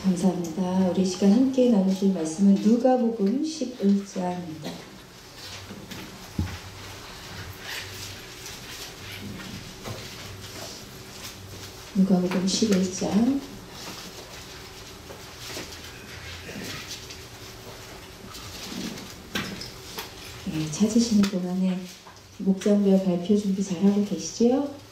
감사합니다. 우리 시간 함께 나누실 말씀은 누가복음 11장입니다. 누가복음 11장. 네, 찾으시는 동안에 목장별 발표 준비 잘하고 계시죠?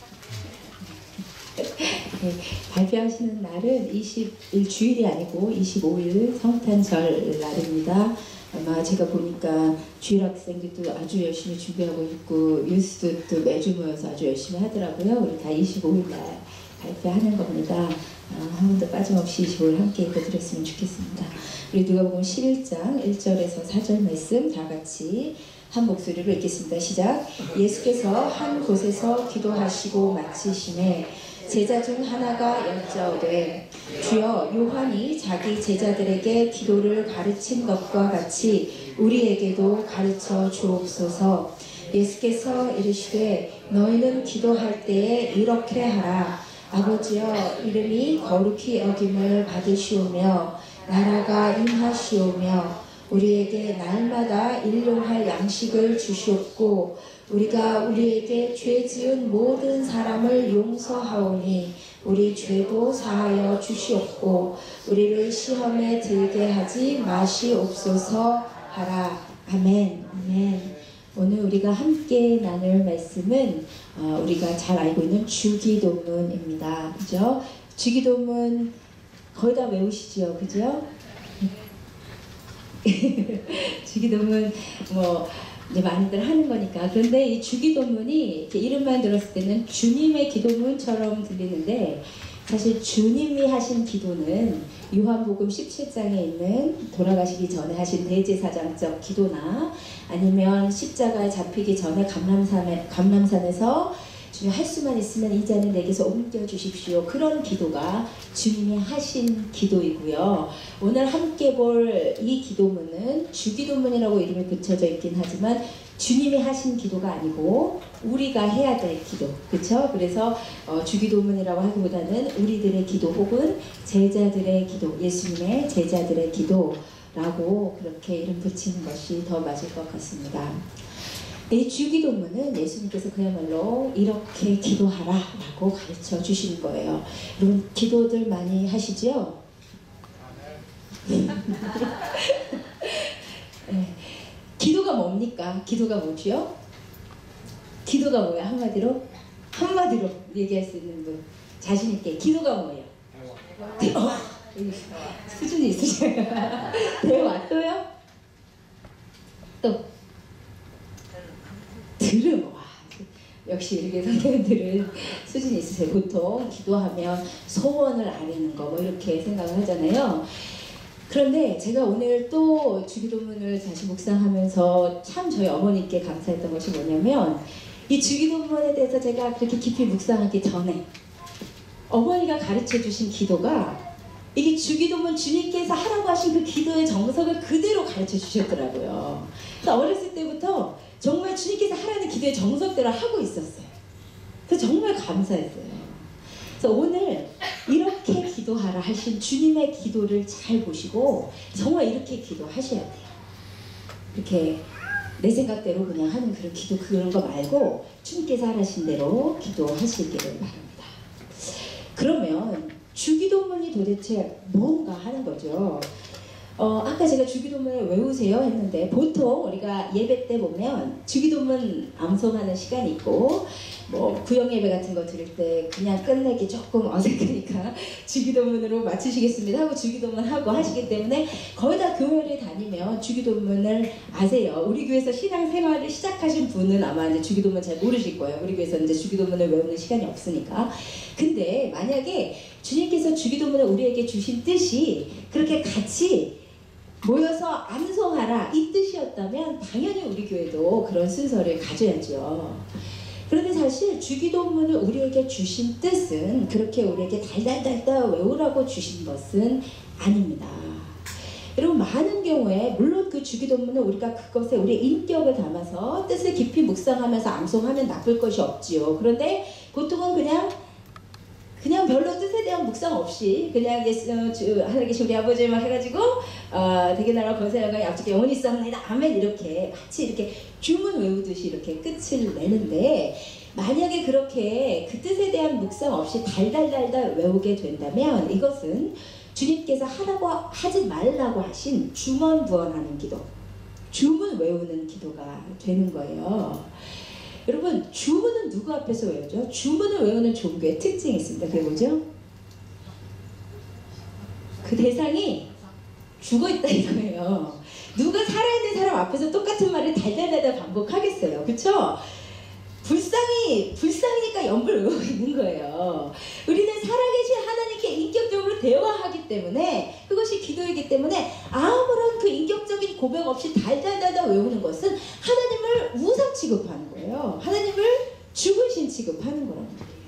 네, 발표하시는 날은 20일 주일이 아니고 25일 성탄절 날입니다. 아마 제가 보니까 주일 학생들도 아주 열심히 준비하고 있고 유스도 또 매주 모여서 아주 열심히 하더라고요. 우리 다 25일 날 발표하는 겁니다. 한 번도 빠짐없이 25일 함께 읽어드렸으면 좋겠습니다. 우리 누가복음 11장 1절에서 4절 말씀 다 같이 한 목소리로 읽겠습니다. 시작. 예수께서 한 곳에서 기도하시고 마치심에 제자 중 하나가 여짜오되 주여 요한이 자기 제자들에게 기도를 가르친 것과 같이 우리에게도 가르쳐 주옵소서. 예수께서 이르시되 너희는 기도할 때에 이렇게 하라. 아버지여 이름이 거룩히 여김을 받으시오며 나라가 임하시오며 우리에게 날마다 일용할 양식을 주시옵고 우리가 우리에게 죄 지은 모든 사람을 용서하오니 우리 죄도 사하여 주시옵고 우리를 시험에 들게 하지 마시옵소서 하라. 아멘. 아멘. 오늘 우리가 함께 나눌 말씀은 우리가 잘 알고 있는 주기도문입니다. 그죠? 주기도문 거의 다 외우시죠? 그죠? 주기도문 이제 많이들 하는 거니까. 그런데 이 주기도문이 이렇게 이름만 들었을 때는 주님의 기도문처럼 들리는데 사실 주님이 하신 기도는 요한복음 17장에 있는 돌아가시기 전에 하신 대제사장적 기도나 아니면 십자가에 잡히기 전에 감람산에서 주님 할 수만 있으면 이 잔을 내게서 옮겨 주십시오. 그런 기도가 주님이 하신 기도이고요. 오늘 함께 볼 이 기도문은 주기도문이라고 이름이 붙여져 있긴 하지만 주님이 하신 기도가 아니고 우리가 해야 될 기도, 그렇죠? 그래서 주기도문이라고 하기보다는 우리들의 기도 혹은 제자들의 기도, 예수님의 제자들의 기도라고 그렇게 이름 붙이는 것이 더 맞을 것 같습니다. 이 주기도문은 예수님께서 그야말로 이렇게 기도하라 라고 가르쳐 주시는 거예요. 여러분 기도들 많이 하시죠? 네. 기도가 뭡니까? 기도가 뭐지요? 기도가 뭐야? 한마디로 얘기할 수 있는 분 자신 있게 기도가 뭐예요? 수준이 있으셔요. 대화 또요? 또 들음. 와, 역시 이렇게 선생님들은 수준이 있으세요. 보통 기도하면 소원을 아뢰는 거 이렇게 생각을 하잖아요. 그런데 제가 오늘 또 주기도문을 다시 묵상하면서 참 저희 어머니께 감사했던 것이 뭐냐면 이 주기도문에 대해서 제가 그렇게 깊이 묵상하기 전에 어머니가 가르쳐 주신 기도가 이게 주기도문 주님께서 하라고 하신 그 기도의 정석을 그대로 가르쳐 주셨더라고요. 그래서 어렸을 때부터 정말 주님께서 하라는 기도의 정석대로 하고 있었어요. 그래서 정말 감사했어요. 그래서 오늘 이렇게 기도하라 하신 주님의 기도를 잘 보시고 정말 이렇게 기도하셔야 돼요. 이렇게 내 생각대로 그냥 하는 그런 기도 그런 거 말고 주님께서 하라신 대로 기도하시기를 바랍니다. 그러면 주기도문이 도대체 뭔가 하는 거죠. 아까 제가 주기도문을 외우세요 했는데 보통 우리가 예배 때 보면 주기도문 암송하는 시간이 있고 구역예배 같은 거 드릴 때 그냥 끝내기 조금 어색하니까 주기도문으로 마치시겠습니다 하고 주기도문 하고 하시기 때문에 거의 다 교회를 다니면 주기도문을 아세요. 우리 교회에서 신앙생활을 시작하신 분은 아마 이제 주기도문 잘 모르실 거예요. 우리 교회에서 이제 주기도문을 외우는 시간이 없으니까. 근데 만약에 주님께서 주기도문을 우리에게 주신 뜻이 그렇게 같이 모여서 암송하라 이 뜻이었다면 당연히 우리 교회도 그런 순서를 가져야죠. 그런데 사실 주기도문을 우리에게 주신 뜻은 그렇게 우리에게 달달달달 외우라고 주신 것은 아닙니다. 여러분 많은 경우에 물론 그 주기도문은 우리가 그것에 우리의 인격을 담아서 뜻을 깊이 묵상하면서 암송하면 나쁠 것이 없지요. 그런데 보통은 그냥 그냥 별로 뜻에 대한 묵상 없이 그냥 하늘에 계신 우리 아버지 막 해가지고 되게 나라 건설과 약속의 영원히 있사옵나이다 아멘 이렇게 같이 이렇게 주문 외우듯이 이렇게 끝을 내는데, 만약에 그렇게 그 뜻에 대한 묵상 없이 달달달달 외우게 된다면 이것은 주님께서 하지 말라고 하신 주문부언하는 기도, 주문 외우는 기도가 되는 거예요. 여러분, 주문은 누구 앞에서 외우죠? 주문을 외우는 종교의 특징이 있습니다. 그게 뭐죠? 그 대상이 죽어있다 이거예요. 누가 살아있는 사람 앞에서 똑같은 말을 달달달달 반복하겠어요. 그쵸? 불쌍이니까 연불 외우고 있는 거예요. 우리는 살아계신 하나님께 인격적으로 대화하기 때문에, 그것이 기도이기 때문에 아무런 그 인격적인 고백 없이 달달달달 외우는 것은 하나님을 우상 취급하는 거예요. 하나님을 죽으신 취급하는 거란 말이에요.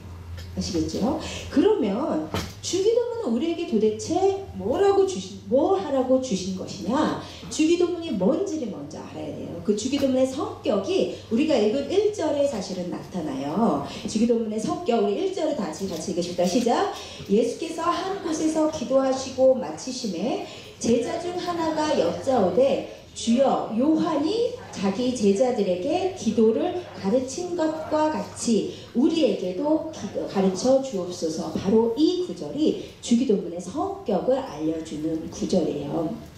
아시겠죠? 그러면 주기도문은 우리에게 도대체 뭐 하라고 주신 것이냐? 주기도문이 뭔지를 먼저 알아야 돼요. 그 주기도문의 성격이 우리가 읽은 1절에 사실은 나타나요. 주기도문의 성격, 우리 1절을 같이 읽으십니다. 시작! 예수께서 한 곳에서 기도하시고 마치심에 제자 중 하나가 여짜오되 주여, 요한이 자기 제자들에게 기도를 가르친 것과 같이 우리에게도 가르쳐 주옵소서. 바로 이 구절이 주기도문의 성격을 알려주는 구절이에요.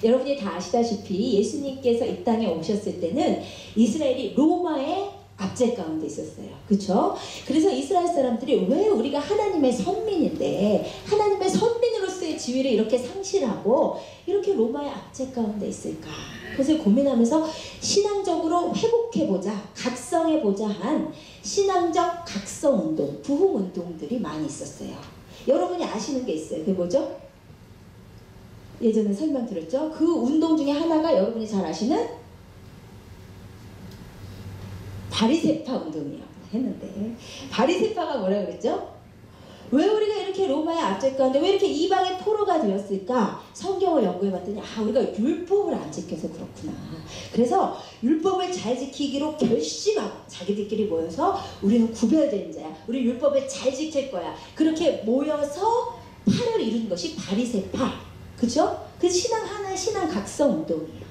여러분이 다 아시다시피 예수님께서 이 땅에 오셨을 때는 이스라엘이 로마의 압제 가운데 있었어요. 그렇죠? 그래서 이스라엘 사람들이 왜 우리가 하나님의 선민인데 하나님의 선민으로서의 지위를 이렇게 상실하고 이렇게 로마의 압제 가운데 있을까? 그것을 고민하면서 신앙적으로 회복해보자, 각성해보자 한 신앙적 각성운동, 부흥운동들이 많이 있었어요. 여러분이 아시는 게 있어요. 그게 뭐죠? 예전에 설명드렸죠? 그 운동 중에 하나가 여러분이 잘 아시는 바리새파 운동이요 했는데, 바리새파가 뭐라 그랬죠? 왜 우리가 이렇게 로마의 압제 가운데 왜 이렇게 이방의 포로가 되었을까? 성경을 연구해봤더니 우리가 율법을 안 지켜서 그렇구나. 그래서 율법을 잘 지키기로 결심하고 자기들끼리 모여서 우리는 구별된 자야, 우리 율법을 잘 지킬 거야, 그렇게 모여서 파를 이룬 것이 바리새파. 그죠? 그 하나의 신앙 각성 운동이에요.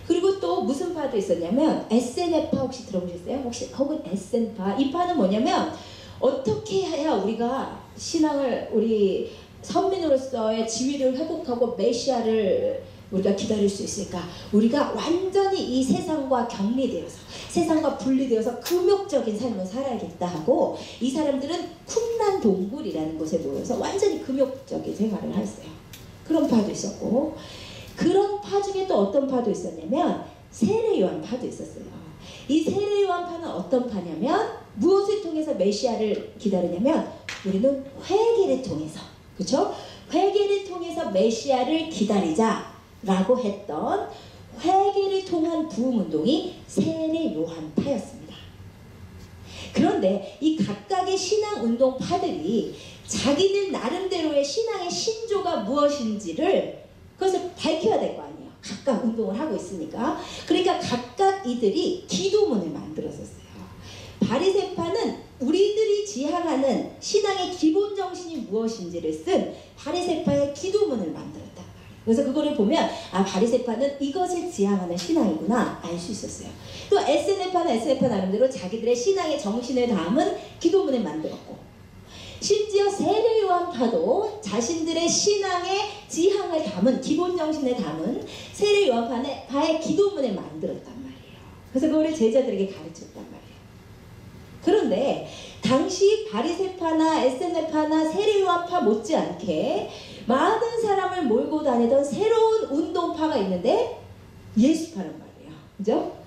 그리고 또 무슨 파도 있었냐면 에세네파, 혹시 들어보셨어요? 혹은 에센파. 이 파는 뭐냐면 어떻게 해야 우리가 신앙을, 우리 선민으로서의 지위를 회복하고 메시아를 우리가 기다릴 수 있을까? 우리가 완전히 이 세상과 격리되어서, 세상과 분리되어서 금욕적인 삶을 살아야겠다 하고, 이 사람들은 쿰란 동굴이라는 곳에 모여서 완전히 금욕적인 생활을 했어요. 그런 파도 있었고, 그런 파 중에 또 어떤 파도 있었냐면 세례요한 파도 있었어요. 이 세례요한 파는 어떤 파냐면 무엇을 통해서 메시아를 기다리냐면 우리는 회개를 통해서, 그렇죠? 회개를 통해서 메시아를 기다리자라고 했던 회개를 통한 부흥운동이 세례요한 파였습니다. 그런데 이 각각의 신앙운동 파들이 자기들 나름대로의 신앙의 신조가 무엇인지를 그것을 밝혀야 될 거 아니에요. 각각 운동을 하고 있으니까. 그러니까 각각 이들이 기도문을 만들었었어요. 바리새파는 우리들이 지향하는 신앙의 기본 정신이 무엇인지를 쓴 바리새파의 기도문을 만들었단 말이에요. 그래서 그거를 보면 바리새파는 이것을 지향하는 신앙이구나 알 수 있었어요. 또 에세네파는 에세네파 나름대로 자기들의 신앙의 정신을 담은 기도문을 만들었고, 심지어 세례요한파도 자신들의 신앙의 지향을 담은, 기본 정신을 담은 세례요한파의 기도문을 만들었단 말이에요. 그래서 그거를 제자들에게 가르쳤단 말이에요. 그런데 당시 바리새파나 에세네파나 세례요한파 못지않게 많은 사람을 몰고 다니던 새로운 운동파가 있는데 예수파란 말이에요. 그죠?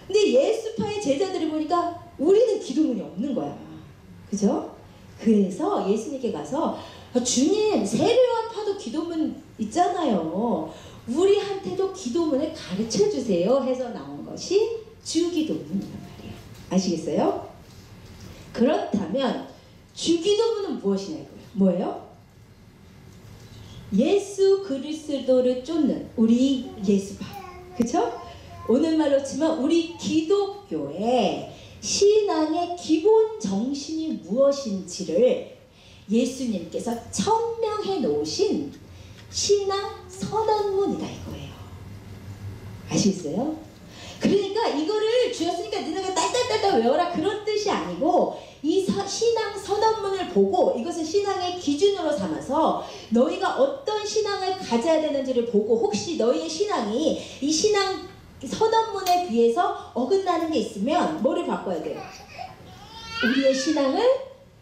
근데 예수파의 제자들이 보니까 우리는 기도문이 없는 거야. 그죠? 그래서 예수님께 가서 주님, 세례요한파도 기도문 있잖아요. 우리한테도 기도문을 가르쳐 주세요 해서 나온 것이 주기도문이란 말이에요. 아시겠어요? 그렇다면 주기도문은 무엇이냐 이거예요. 뭐예요? 예수 그리스도를 쫓는 우리 예수파. 그쵸? 오늘말로 치면 우리 기독교의 신앙의 기본 정신이 무엇인지를 예수님께서 천명해 놓으신 신앙 선언문이다 이거예요. 아시겠어요? 그러니까 이거를 주었으니까 너네가 딸딸딸딸 외워라 그런 뜻이 아니고 이 신앙 선언문을 보고 이것을 신앙의 기준으로 삼아서 너희가 어떤 신앙을 가져야 되는지를 보고 혹시 너희의 신앙이 이 신앙 선언문에 비해서 어긋나는 게 있으면 뭐를 바꿔야 돼요? 우리의 신앙을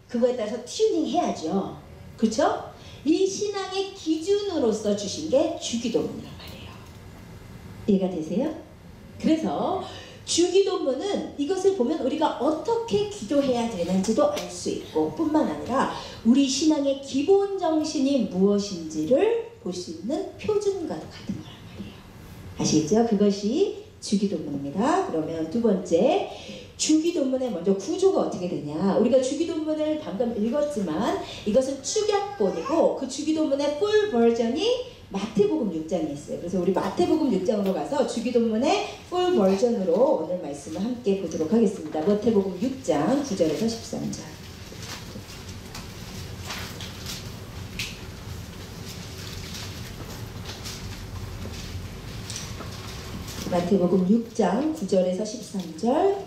그거에 따라서 튜닝 해야죠. 그렇죠? 이 신앙의 기준으로서 주신 게 주기도문이란 말이에요. 이해가 되세요? 그래서 주기도문은 이것을 보면 우리가 어떻게 기도해야 되는지도 알 수 있고 뿐만 아니라 우리 신앙의 기본 정신이 무엇인지를 볼 수 있는 표준과도 같은 거란 말이에요. 아시겠죠? 그것이 주기도문입니다. 그러면 두 번째, 주기도문의 먼저 구조가 어떻게 되냐. 우리가 주기도문을 방금 읽었지만 이것은 축약본이고 그 주기도문의 풀 버전이 마태복음 6장에 있어요. 그래서 우리 마태복음 6장으로 가서 주기도문의 풀 버전으로 오늘 말씀을 함께 보도록 하겠습니다. 마태복음 6장 9절에서 13절. 마태복음 6장 9절에서 13절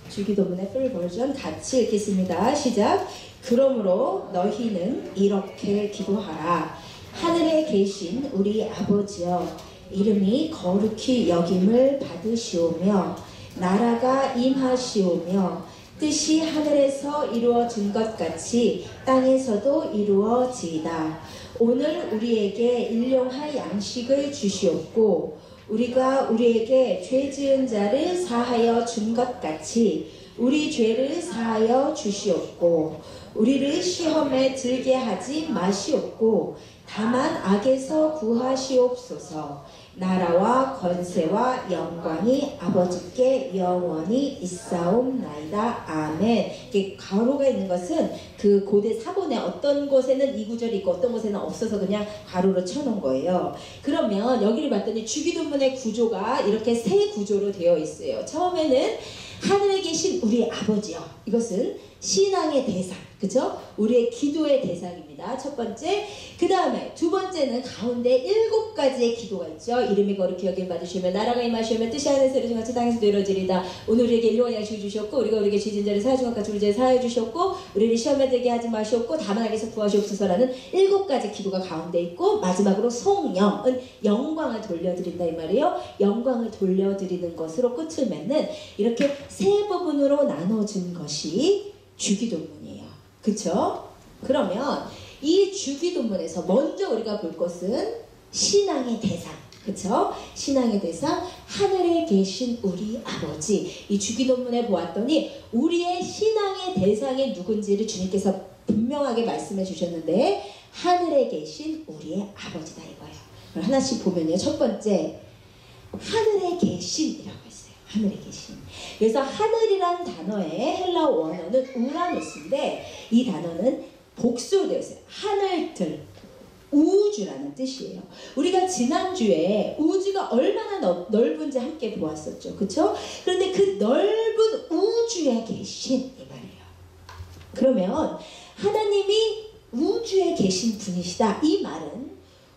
주기도문의 풀 버전 같이 읽겠습니다. 시작. 그러므로 너희는 이렇게 기도하라. 하늘에 계신 우리 아버지여, 이름이 거룩히 여김을 받으시오며 나라가 임하시오며 뜻이 하늘에서 이루어진 것 같이 땅에서도 이루어지이다. 오늘 우리에게 일용할 양식을 주시옵고 우리가 우리에게 죄 지은 자를 사하여 준 것 같이 우리 죄를 사하여 주시옵고 우리를 시험에 들게 하지 마시옵고 다만 악에서 구하시옵소서. 나라와 권세와 영광이 아버지께 영원히 있사옵나이다. 아멘. 이게 가로가 있는 것은 그 고대 사본에 어떤 곳에는 이 구절이 있고 어떤 곳에는 없어서 그냥 가로로 쳐놓은 거예요. 그러면 여기를 봤더니 주기도문의 구조가 이렇게 세 구조로 되어 있어요. 처음에는 하늘에 계신 우리 아버지요. 이것은 신앙의 대상, 그죠? 우리의 기도의 대상입니다. 첫 번째. 그 다음에 두 번째는 가운데 7가지의 기도가 있죠. 이름이 거룩히 여김 받으시오며 나라가 임하시오며 뜻이 하늘에서 이루어진 같이 땅에서도 이루어지리다. 오늘 우리에게 일용할 양식을 주셨고 우리가 우리에게 죄 지은 자를 사하여 준 것 같이 우리 죄를 사하여 주셨고 우리를 시험에 들게 하지 마시옵고 다만 악에서 구하시옵소서라는 7가지 기도가 가운데 있고 마지막으로 송영은 영광을 돌려드린다 이 말이에요. 영광을 돌려드리는 것으로 끝을 맺는 이렇게 세 부분으로 나눠진 것이 주기도문이에요. 그쵸? 그러면 이 주기도문에서 먼저 우리가 볼 것은 신앙의 대상. 그쵸? 신앙의 대상, 하늘에 계신 우리 아버지. 이 주기도문에 보았더니 우리의 신앙의 대상이 누군지를 주님께서 분명하게 말씀해 주셨는데 하늘에 계신 우리의 아버지다 이거예요. 그럼 하나씩 보면요. 첫 번째, 하늘에 계신이라고 했어요. 하늘에 계신. 그래서 하늘이라는 단어의 헬라어 원어는 우라노스인데 이 단어는 복수로 되어 있어요. 하늘들, 우주라는 뜻이에요. 우리가 지난주에 우주가 얼마나 넓은지 함께 보았었죠. 그렇죠? 그런데 그 넓은 우주에 계신 이 말이에요. 그러면 하나님이 우주에 계신 분이시다. 이 말은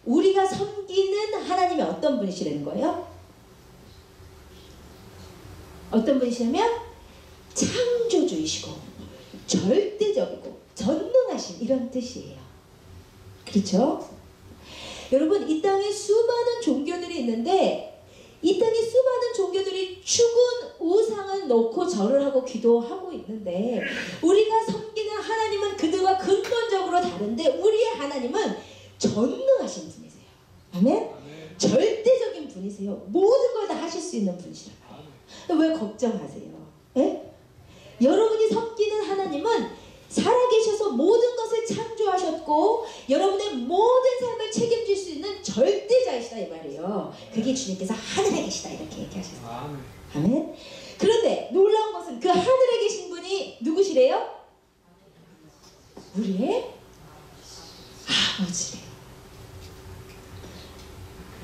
우리가 섬기는 하나님이 어떤 분이시라는 거예요? 어떤 분이시냐면 창조주이시고 절대적이고 전능하신 이런 뜻이에요. 그렇죠? 여러분 이 땅에 수많은 종교들이 있는데 이 땅에 수많은 종교들이 죽은 우상을 놓고 절을 하고 기도하고 있는데 우리가 섬기는 하나님은 그들과 근본적으로 다른데 우리의 하나님은 전능하신 분이세요. 아멘? 절대적인 분이세요. 모든 걸 다 하실 수 있는 분이시란 말이에요. 왜 걱정하세요? 예? 여러분이 섬기는 하나님은 살아계셔서 모든 것을 창조하셨고 여러분의 모든 삶을 책임질 수 있는 절대자이시다 이 말이에요. 그게 주님께서 하늘에 계시다 이렇게 얘기하셨어요. 아멘. 그런데 놀라운 것은 그 하늘에 계신 분이 누구시래요? 우리의 아버지래요.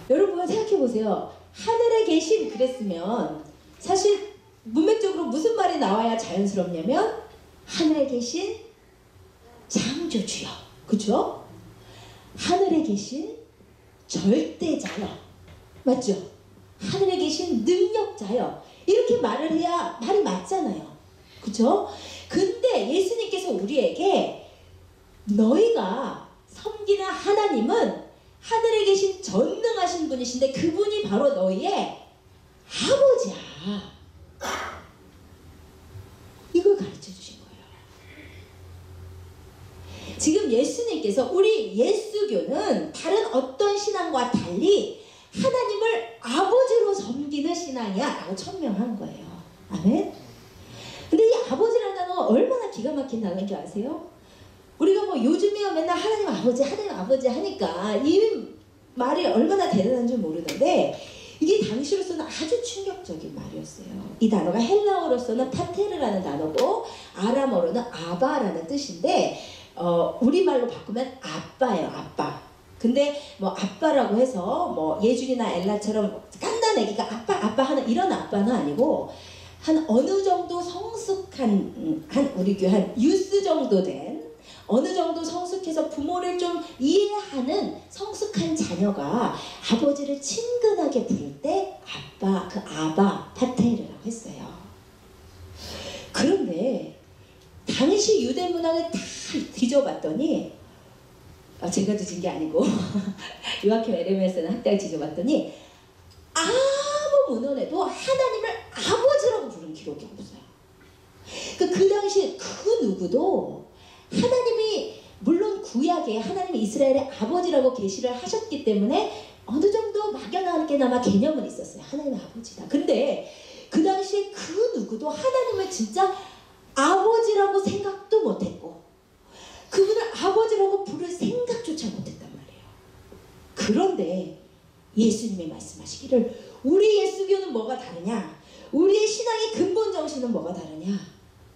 여러분 생각해 보세요. 하늘에 계신 그랬으면 사실 문맥적으로 무슨 말이 나와야 자연스럽냐면 하늘에 계신 창조주여 그죠? 하늘에 계신 절대자여. 맞죠? 하늘에 계신 능력자여. 이렇게 말을 해야 말이 맞잖아요. 그죠? 근데 예수님께서 우리에게 너희가 섬기는 하나님은 하늘에 계신 전능하신 분이신데 그분이 바로 너희의 아버지야. 이걸 가르쳐 주신 거예요. 지금 예수님께서 우리 예수교는 다른 어떤 신앙과 달리 하나님을 아버지로 섬기는 신앙이야 라고 천명한 거예요. 아멘. 근데 이 아버지라는 단어가 얼마나 기가 막힌 단어인 줄 아세요? 우리가 뭐 요즘이야 맨날 하나님 아버지 하니까 이 말이 얼마나 대단한지 모르는데 이게 당시로서는 아주 충격적인 말이었어요. 이 단어가 헬라어로서는 파테르라는 단어고 아람어로는 아바라는 뜻인데 우리말로 바꾸면 아빠예요. 아빠. 근데 뭐 아빠라고 해서 뭐 예준이나 엘라처럼 깐난 애기가 아빠 하는 이런 아빠는 아니고 한 어느 정도 성숙한 우리 교회 한 유스 정도 된 어느 정도 성숙해서 부모를 좀 이해하는 성숙한 자녀가 아버지를 친근하게 부를 때 아빠, 그 아바, 파테르라고 했어요. 그런데 당시 유대 문학을 다 뒤져봤더니 제가 뒤진 게 아니고 요아킴 에레미야서는 학당을 뒤져봤더니 아무 문헌에도 하나님을 아버지라고 부른 기록이 없어요. 그 당시 그 누구도 하나님이 물론 구약에 하나님이 이스라엘의 아버지라고 계시를 하셨기 때문에 어느 정도 막연하게나마 개념은 있었어요. 하나님의 아버지다. 근데 그 당시에 그 누구도 하나님을 진짜 아버지라고 생각도 못했고 그분을 아버지라고 부를 생각조차 못했단 말이에요. 그런데 예수님이 말씀하시기를 우리 예수교는 뭐가 다르냐? 우리의 신앙의 근본 정신은 뭐가 다르냐?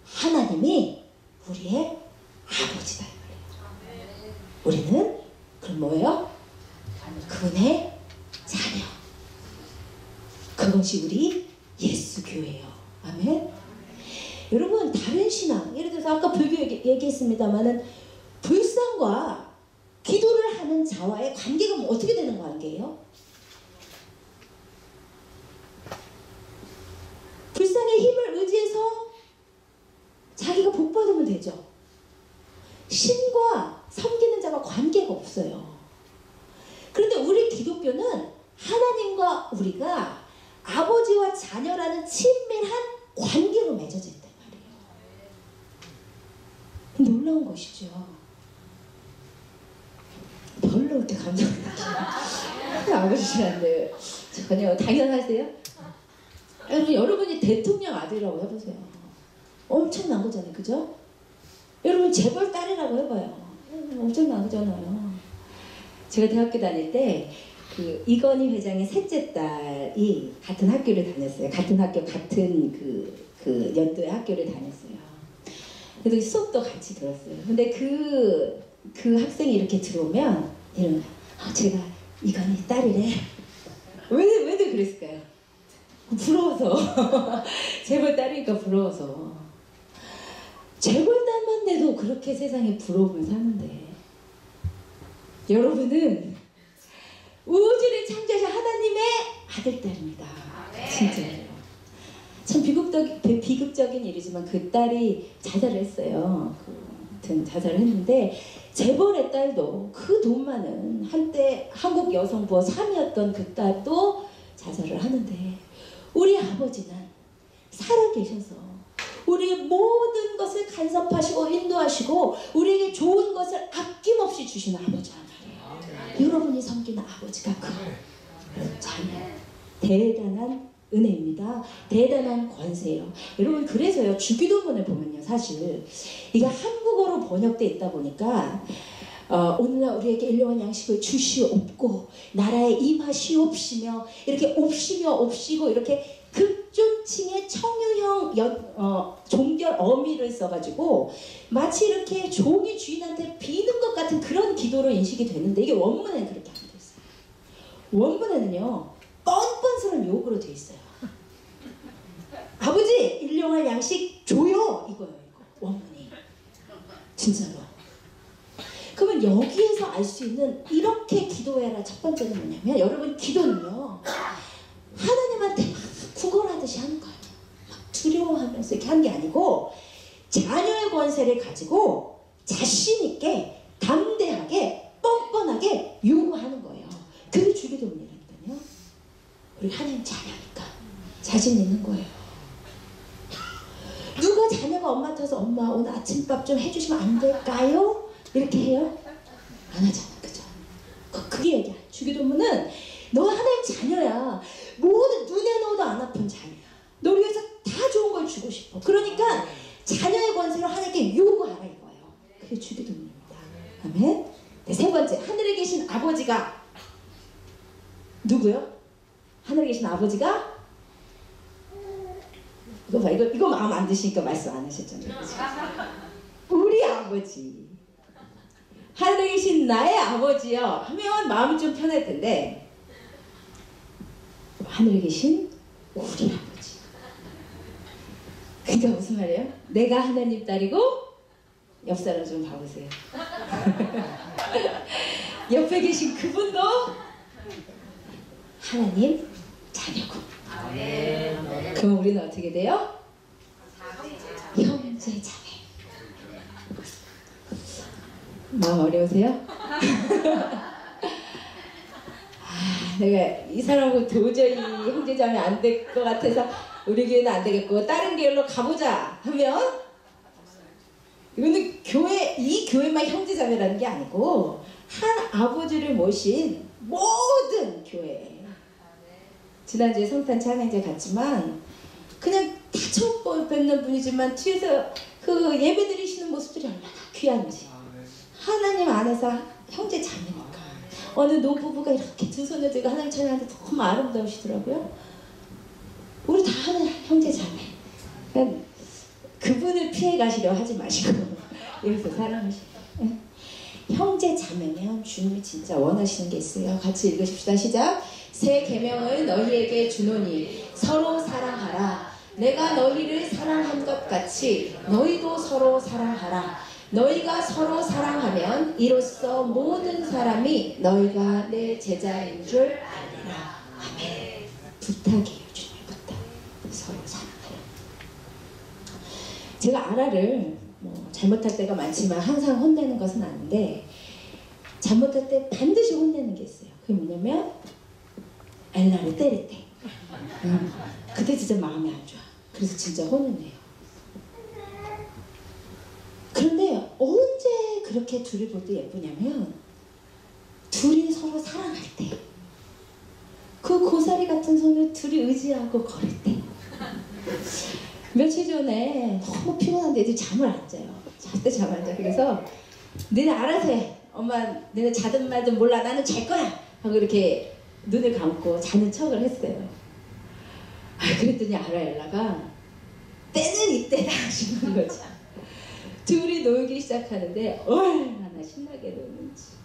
하나님이 우리의 아버지다. 우리는 그럼 뭐예요? 그분의 자녀. 그것이 우리 예수교예요. 아멘. 여러분 다른 신앙 예를 들어서 아까 불교 얘기했습니다마는 불상과 기도를 하는 자와의 관계가 뭐 어떻게 되는 관계예요? 불상의 힘을 의지해서 자기가 복받으면 되죠. 신과 섬기는 자가 관계가 없어요. 그런데 우리 기독교는 하나님과 우리가 아버지와 자녀라는 친밀한 관계로 맺어져 있단 말이에요. 놀라운 것이죠. 별로 그렇게 감동받지 아버지라는데 전혀 당연하세요? 여러분이 대통령 아들이라고 해보세요. 엄청난 거잖아요. 그죠? 여러분 재벌 딸이라고 해봐요. 엄청난 거잖아요. 제가 대학교 다닐 때 그 이건희 회장의 셋째 딸이 같은 학교를 다녔어요. 같은 학교 같은 그 연도의 학교를 다녔어요. 그래서 수업도 같이 들었어요. 근데 그 학생이 이렇게 들어오면 이러면 제가 이건희 딸이래. 왜들 그랬을까요? 부러워서. 재벌 딸이니까 부러워서. 재벌 딸만 돼도 그렇게 세상에 부러움을 사는데 여러분은 우주를 창조하신 하나님의 아들딸입니다. 진짜예요. 참 비극적인 일이지만 그 딸이 자살을 했어요. 자살을 했는데 재벌의 딸도 그 돈 많은 한때 한국 여성부호 3위였던 그 딸도 자살을 하는데 우리 아버지는 살아계셔서 우리의 모든 것을 간섭하시고 인도하시고 우리에게 좋은 것을 아낌없이 주시는 아버지란 말이에요. 여러분이 섬기는 아버지가 그 자녀. 대단한 은혜입니다. 대단한 권세예요. 여러분 그래서요 주기도문을 보면요 사실 이게 한국어로 번역되어 있다 보니까 오늘날 우리에게 일용할 양식을 주시옵고 나라에 임하시옵시며 이렇게 옵시고 이렇게 극존칭의 청유형 종결 어미를 써가지고 마치 이렇게 종이 주인한테 비는 것 같은 그런 기도로 인식이 되는데 이게 원문에는 그렇게 안 돼 있어요. 원문에는요 뻔뻔스러운 욕으로 돼 있어요. 아버지 일용할 양식 줘요 이거예요. 이거 원문이 진짜로. 그러면 여기에서 알 수 있는 이렇게 기도해라 첫 번째는 뭐냐면 여러분 기도는요 하나님한테 막 구걸하듯이 하는 거예요. 막 두려워하면서 이렇게 하는 게 아니고 자녀의 권세를 가지고 자신 있게 담대하게 뻔뻔하게 요구하는 거예요. 그게 주기도문이라니까요. 우리 하나님 자녀니까 자신 있는 거예요. 누가 자녀가 엄마한테 와서 엄마 오늘 아침밥 좀 해주시면 안 될까요? 이렇게 해요? 안 하잖아, 그죠? 그게 얘기야. 주기도문은 너 하나님 자녀야. 모든 눈에 넣어도 안 아픈 자녀야. 너를 위해서 다 좋은 걸 주고 싶어. 그러니까 자녀의 권세로 하나님께 요구하라 이거예요. 그게 주기도문입니다. 아멘. 네, 세 번째, 하늘에 계신 아버지가 누구요? 하늘에 계신 아버지가 이거 봐, 이거 마음 안 드시니까 말씀 안 하셨잖아요. 우리 아버지. 하늘에 계신 나의 아버지요 하면 마음이 좀 편할 텐데 하늘에 계신 우리 아버지. 그러니까 무슨 말이에요? 내가 하나님 딸이고 옆 사람 좀 봐보세요. 옆에 계신 그분도 하나님 자녀고. 그럼 우리는 어떻게 돼요? 형제 자매. 마음 어려우세요? 내가 이 사람하고 도저히 형제자매 안 될 것 같아서 우리 교회는 안 되겠고 다른 교회로 가보자 하면 이거는 이 교회만 형제자매라는 게 아니고 한 아버지를 모신 모든 교회. 지난주에 성탄 찬양제 갔지만 그냥 다 처음 뵙는 분이지만 뒤에서 그 예배 드리시는 모습들이 얼마나 귀한지. 하나님 안에서 형제 자매니까. 어느 노부부가 이렇게 두 손을 들고 하나님 찬양하는데 너무 아름다우시더라고요. 우리 다 하는 형제 자매. 그러니까 그분을 피해 가시려 하지 마시고 이래서 사랑하시고. 형제 자매면 주님이 진짜 원하시는 게 있어요. 같이 읽으십시다. 시작. 새 계명을 너희에게 주노니 서로 사랑하라. 내가 너희를 사랑한 것 같이 너희도 서로 사랑하라. 너희가 서로 사랑하면 이로써 모든 사람이 너희가 내 제자인 줄 알리라. 아멘. 부탁이에요. 주님의 부탁. 서로 사랑하라. 제가 아라를 잘못할 때가 많지만 항상 혼내는 것은 아닌데 잘못할 때 반드시 혼내는 게 있어요. 그게 뭐냐면 엘라를 때릴 때. 그때 진짜 마음이 안 좋아. 그래서 진짜 혼을 내요. 그런데 언제 그렇게 둘이 볼 때 예쁘냐면 둘이 서로 사랑할 때, 그 고사리 같은 손을 둘이 의지하고 걸을 때. 며칠 전에 너무 피곤한데 애들이 잠을 안 자요. 절대 잠 안 자. 그래서 너네 알아서 해. 엄마 너네 자든 말든 몰라. 나는 잘 거야. 하고 이렇게 눈을 감고 자는 척을 했어요. 그랬더니 엘라가 때는 이때다 하시는 거죠. 둘이 놀기 시작하는데 얼마나 신나게 노는지.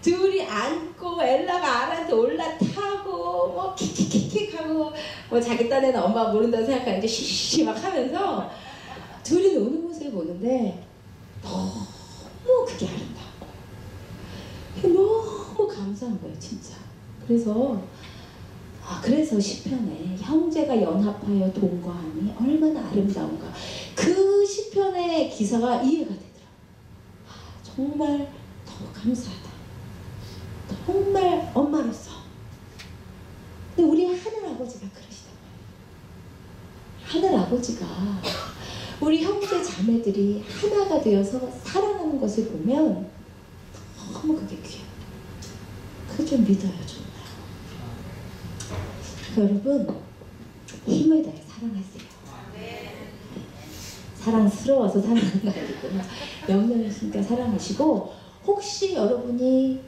둘이 안고 엘라가 알한테 올라타고 뭐 킥킥킥킥하고 뭐 자기 딴에는 엄마가 모른다고 생각하는데 쉬쉬 막 하면서 둘이 노는 모습을 보는데 너무 그게 아름다운 거예요. 너무 감사한 거예요, 진짜. 그래서 시편에 형제가 연합하여 동거함이 얼마나 아름다운가. 그 시편의 기사가 이해가 되더라고요. 정말 너무 감사하다. 정말 엄마로서. 근데 우리 하늘아버지가 그러시단 말이에요. 하늘아버지가 우리 형제 자매들이 하나가 되어서 사랑하는 것을 보면 너무 그게 귀해요. 그거 좀 믿어요, 정말. 여러분, 힘을 다해 사랑하세요. 사랑스러워서 사랑하는 거 아니고 명령이시니까 사랑하시고, 혹시 여러분이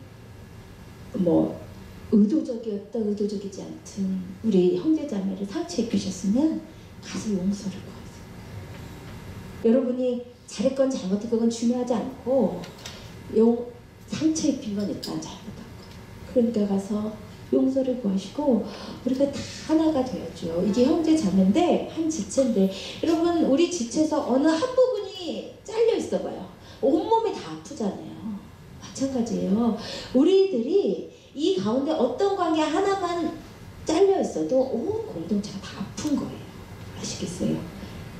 의도적이었다 의도적이지 않든 우리 형제자매를 상처 입히셨으면 가서 용서를 구하세요. 여러분이 잘했건 잘못했건 그건 중요하지 않고 상처 입힌 건 일단 잘못한 거. 그러니까 가서 용서를 구하시고 우리가 다 하나가 되어줘요. 이게 형제자매인데 한 지체인데, 여러분 우리 지체에서 어느 한 부분이 잘려 있어 봐요. 온몸이 다 아프잖아요. 마찬가지예요. 우리들이 이 가운데 어떤 관계 하나만 잘려 있어도 온 공동체가 다 아픈 거예요. 아시겠어요?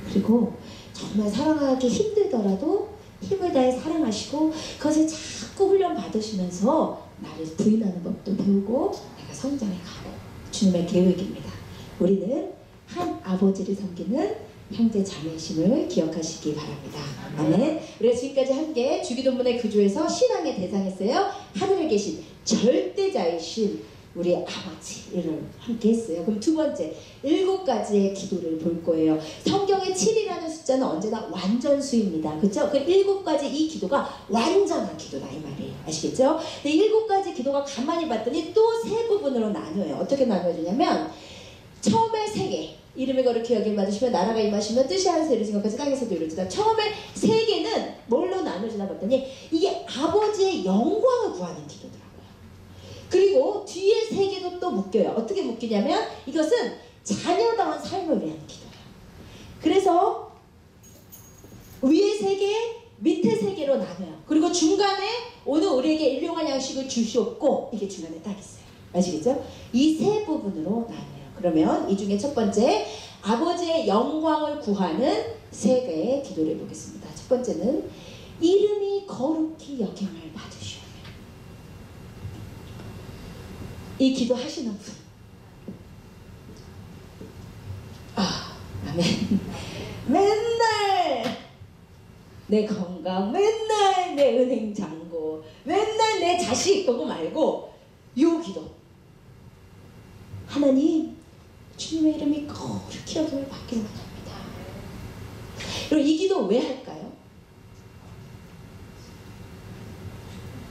그리고 정말 사랑하기 힘들더라도 힘을 다해 사랑하시고 그것을 자꾸 훈련 받으시면서 나를 부인하는 법도 배우고 내가 성장해 가고 주님의 계획입니다. 우리는 한 아버지를 섬기는 형제 자매심을 기억하시기 바랍니다. 아멘. 우리가 지금까지 함께 주기도문의 구조에서 신앙의 대상했어요. 하늘에 계신 절대자이신 우리 아버지를 함께 했어요. 그럼 두 번째, 7가지의 기도를 볼 거예요. 성경의 7이라는 숫자는 언제나 완전수입니다. 그렇죠? 그 7가지 이 기도가 완전한 기도다 이 말이에요. 아시겠죠? 근데 7가지 기도가 가만히 봤더니 또 세 부분으로 나뉘어요. 어떻게 나눠지냐면 처음에 3개, 이름을 거룩히 여김 받으시면 나라가 임하시면 뜻이 하늘에서 이루어진 것까지 땅에서도 이루어지다. 처음에 3개는 뭘로 나눠지나 봤더니 이게 아버지의 영광을 구하는 기도더라고요. 그리고 뒤에 3개도 또 묶여요. 어떻게 묶이냐면 이것은 자녀다운 삶을 위한 기도예요. 그래서 위에 3개, 밑에 3개로 나눠요. 그리고 중간에 오늘 우리에게 일용할 양식을 주시옵고 이게 중간에 딱 있어요. 아시겠죠? 이 세 부분으로 나눠요. 그러면 이 중에 첫 번째, 아버지의 영광을 구하는 3개의 기도를 보겠습니다. 첫 번째는 이름이 거룩히 여김을 받으시오. 이 기도 하시는 분. 아멘. 맨날 내 건강, 맨날 내 은행 잔고, 맨날 내 자식 보고 말고 요 기도. 하나님, 주님의 이름이 거룩히 여김을 받기를 원합니다. 그럼 이 기도 왜 할까요?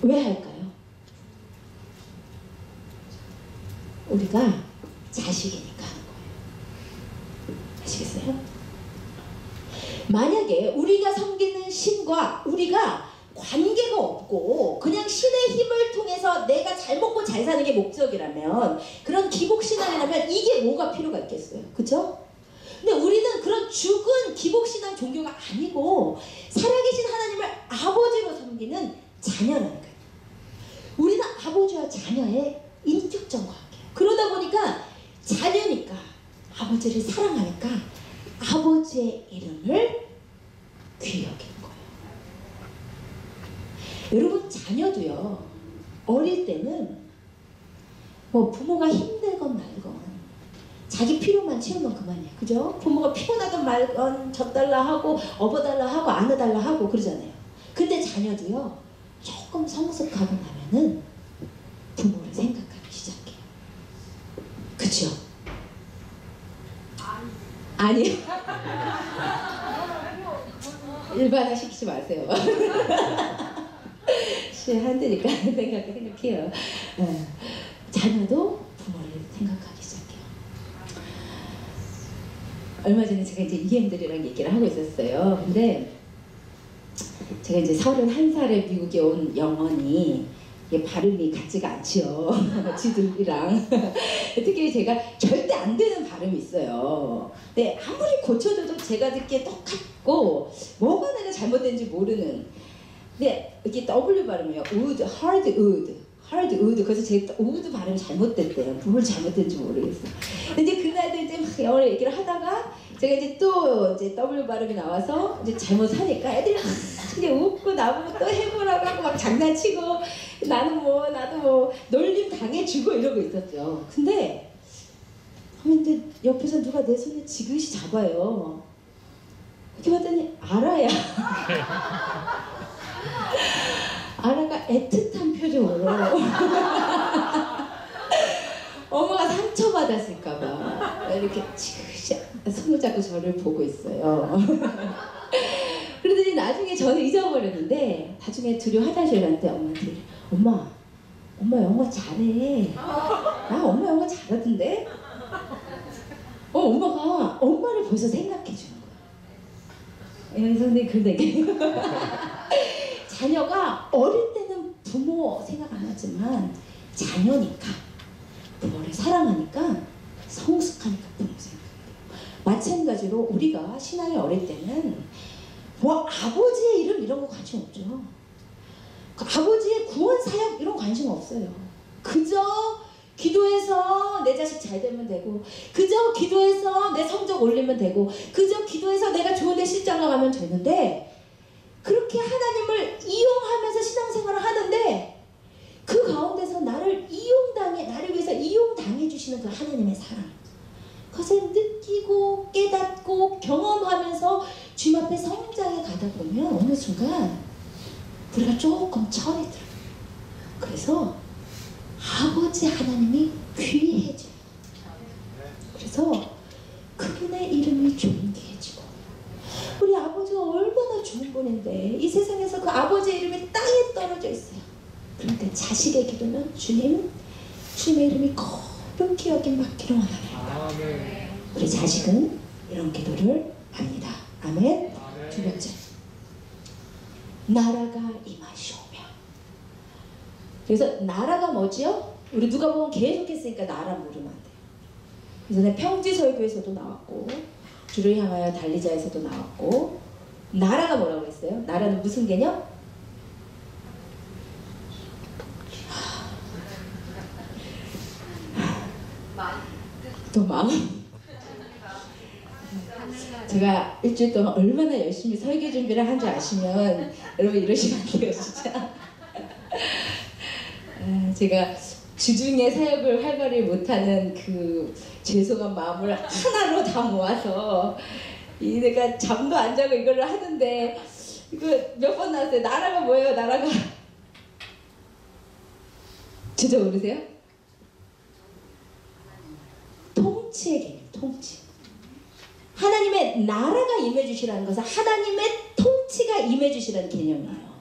왜 할까요? 우리가 자식이니까 하는 거예요. 아시겠어요? 만약에 우리가 섬기는 신과 우리가 관계가 없고 그냥 신의 힘을 통해서 내가 잘 먹고 잘 사는 게 목적이라면, 그런 기복신앙이라면 이게 뭐가 필요가 있겠어요? 그쵸? 근데 우리는 그런 죽은 기복신앙 종교가 아니고 살아계신 하나님을 아버지로 섬기는 자녀라니까요. 우리는 아버지와 자녀의 인격적 관계. 그러다 보니까 자녀니까, 아버지를 사랑하니까 아버지의 이름을 귀히 여기는 거예요. 여러분, 자녀도요, 어릴 때는 뭐 부모가 힘들건 말건 자기 필요만 채우면 그만이에요. 그죠? 부모가 피곤하건 말건 젖달라 하고 업어달라 하고 안아달라 하고 그러잖아요. 근데 자녀도요, 조금 성숙하고 나면은 부모를 생각하기 시작해요. 그쵸? 아니요. 일반화 시키지 마세요. 한드니까 생각해요. 자녀도 부모를 생각하기 시작해요. 얼마 전에 제가 이제 EM들이랑 얘기를 하고 있었어요. 근데 제가 이제 31살에 미국에 온 영혼이 이게 발음이 같지가 않지요. 지들이랑. 특히 제가 절대 안 되는 발음이 있어요. 근데 아무리 고쳐줘도 제가 듣기에 똑같고 뭐가 내가 잘못된지 모르는. 근데 이게 W 발음이에요. would, hard would, hard would. 그래서 제가 would 발음이 잘못됐대요. 뭘 잘못된지 모르겠어요. 근데 이제 그날도 이제 막 영어로 얘기를 하다가 제가 이제 또 이제 W 발음이 나와서 이제 잘못하니까 애들이 막 이제 웃고 나보고 또 해보라고 하고 막 장난치고 나도 뭐 놀림 당해주고 이러고 있었죠. 근데 옆에서 누가 내 손을 지그시 잡아요. 이렇게 봤더니 아라야. 아라가 애틋한 표정으로 엄마가 상처받았을까봐 이렇게 지그시 손을 잡고 저를 보고 있어요. 그러더니 나중에 저는 잊어버렸는데, 나중에 둘이 화장실 갈 때 엄마한테 엄마 영어 잘해. 나 엄마 영어 잘하던데? 엄마가 엄마를 벌써 생각해 주는 거야. 선생님 그런 얘기. 자녀가 어릴 때는 부모 생각 안 하지만 자녀니까, 부모를 사랑하니까, 성숙하니까 부모 생각해요. 마찬가지로 우리가 신앙이 어릴 때는 뭐 아버지의 이름 이런 거 관심 없죠. 그 아버지의 구원 사역 이런 관심 없어요. 그저 기도해서 내 자식 잘 되면 되고, 그저 기도해서 내 성적 올리면 되고, 그저 기도해서 내가 좋은 데 실장가 가면 되는데, 그렇게 하나님을 이용하면서 신앙생활을 하는데 그 가운데서 나를 위해서 이용당해 주시는 그 하나님의 사랑, 그것을 느끼고 깨닫고 경험하면서 주님 앞에 성장해 가다 보면 어느 순간 우리가 조금 철이 들어요. 그래서 아버지 하나님이 귀해져요. 그래서 그분의 이름이 존귀해지고, 우리 아버지가 얼마나 좋은 분인데 이 세상에서 그 아버지의 이름이 땅에 떨어져 있어요. 그런데 자식의 기도는 주님의 이름이 거룩히 여김 받기를 원하네요. 우리 자식은 이런 기도를 합니다. 아멘. 두 번째, 나라가 임하시오며. 그래서 나라가 뭐지요? 우리 누가 보면 계속 했으니까 나라 모르면 안 돼요. 그래서 평지설교에서도 나왔고, 주를 향하여 달리자에서도 나왔고, 나라가 뭐라고 그랬어요? 나라는 무슨 개념? 또 마음. 제가 일주일 동안 얼마나 열심히 설교 준비를 한 줄 아시면 여러분 이러시면 안 돼요, 진짜. 제가 주중에 사역을 활발히 못하는 그 죄송한 마음을 하나로 다 모아서 내가 잠도 안 자고 이거를 하는데, 이거 몇 번 나왔어요. 나라가 뭐예요? 나라가 진짜 모르세요? 통치의 개념, 통치. 하나님의 나라가 임해주시라는 것은 하나님의 통치가 임해주시라는 개념이에요.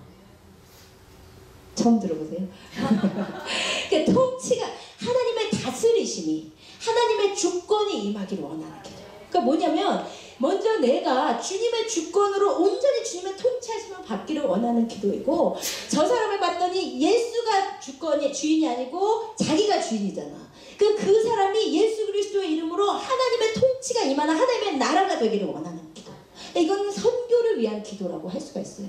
처음 들어보세요? 그러니까 통치가, 하나님의 다스리심이, 하나님의 주권이 임하기를 원하는 기도예요. 그러니까 뭐냐면, 먼저 내가 주님의 주권으로 온전히 주님의 통치하심을 받기를 원하는 기도이고, 저 사람을 봤더니 예수가 주인이 아니고 자기가 주인이잖아. 그 사람이 예수 그리스도의 이름으로 하나님의 통치가 임하는 하나님의 나라가 되기를 원하는 기도. 이건 선교를 위한 기도라고 할 수가 있어요.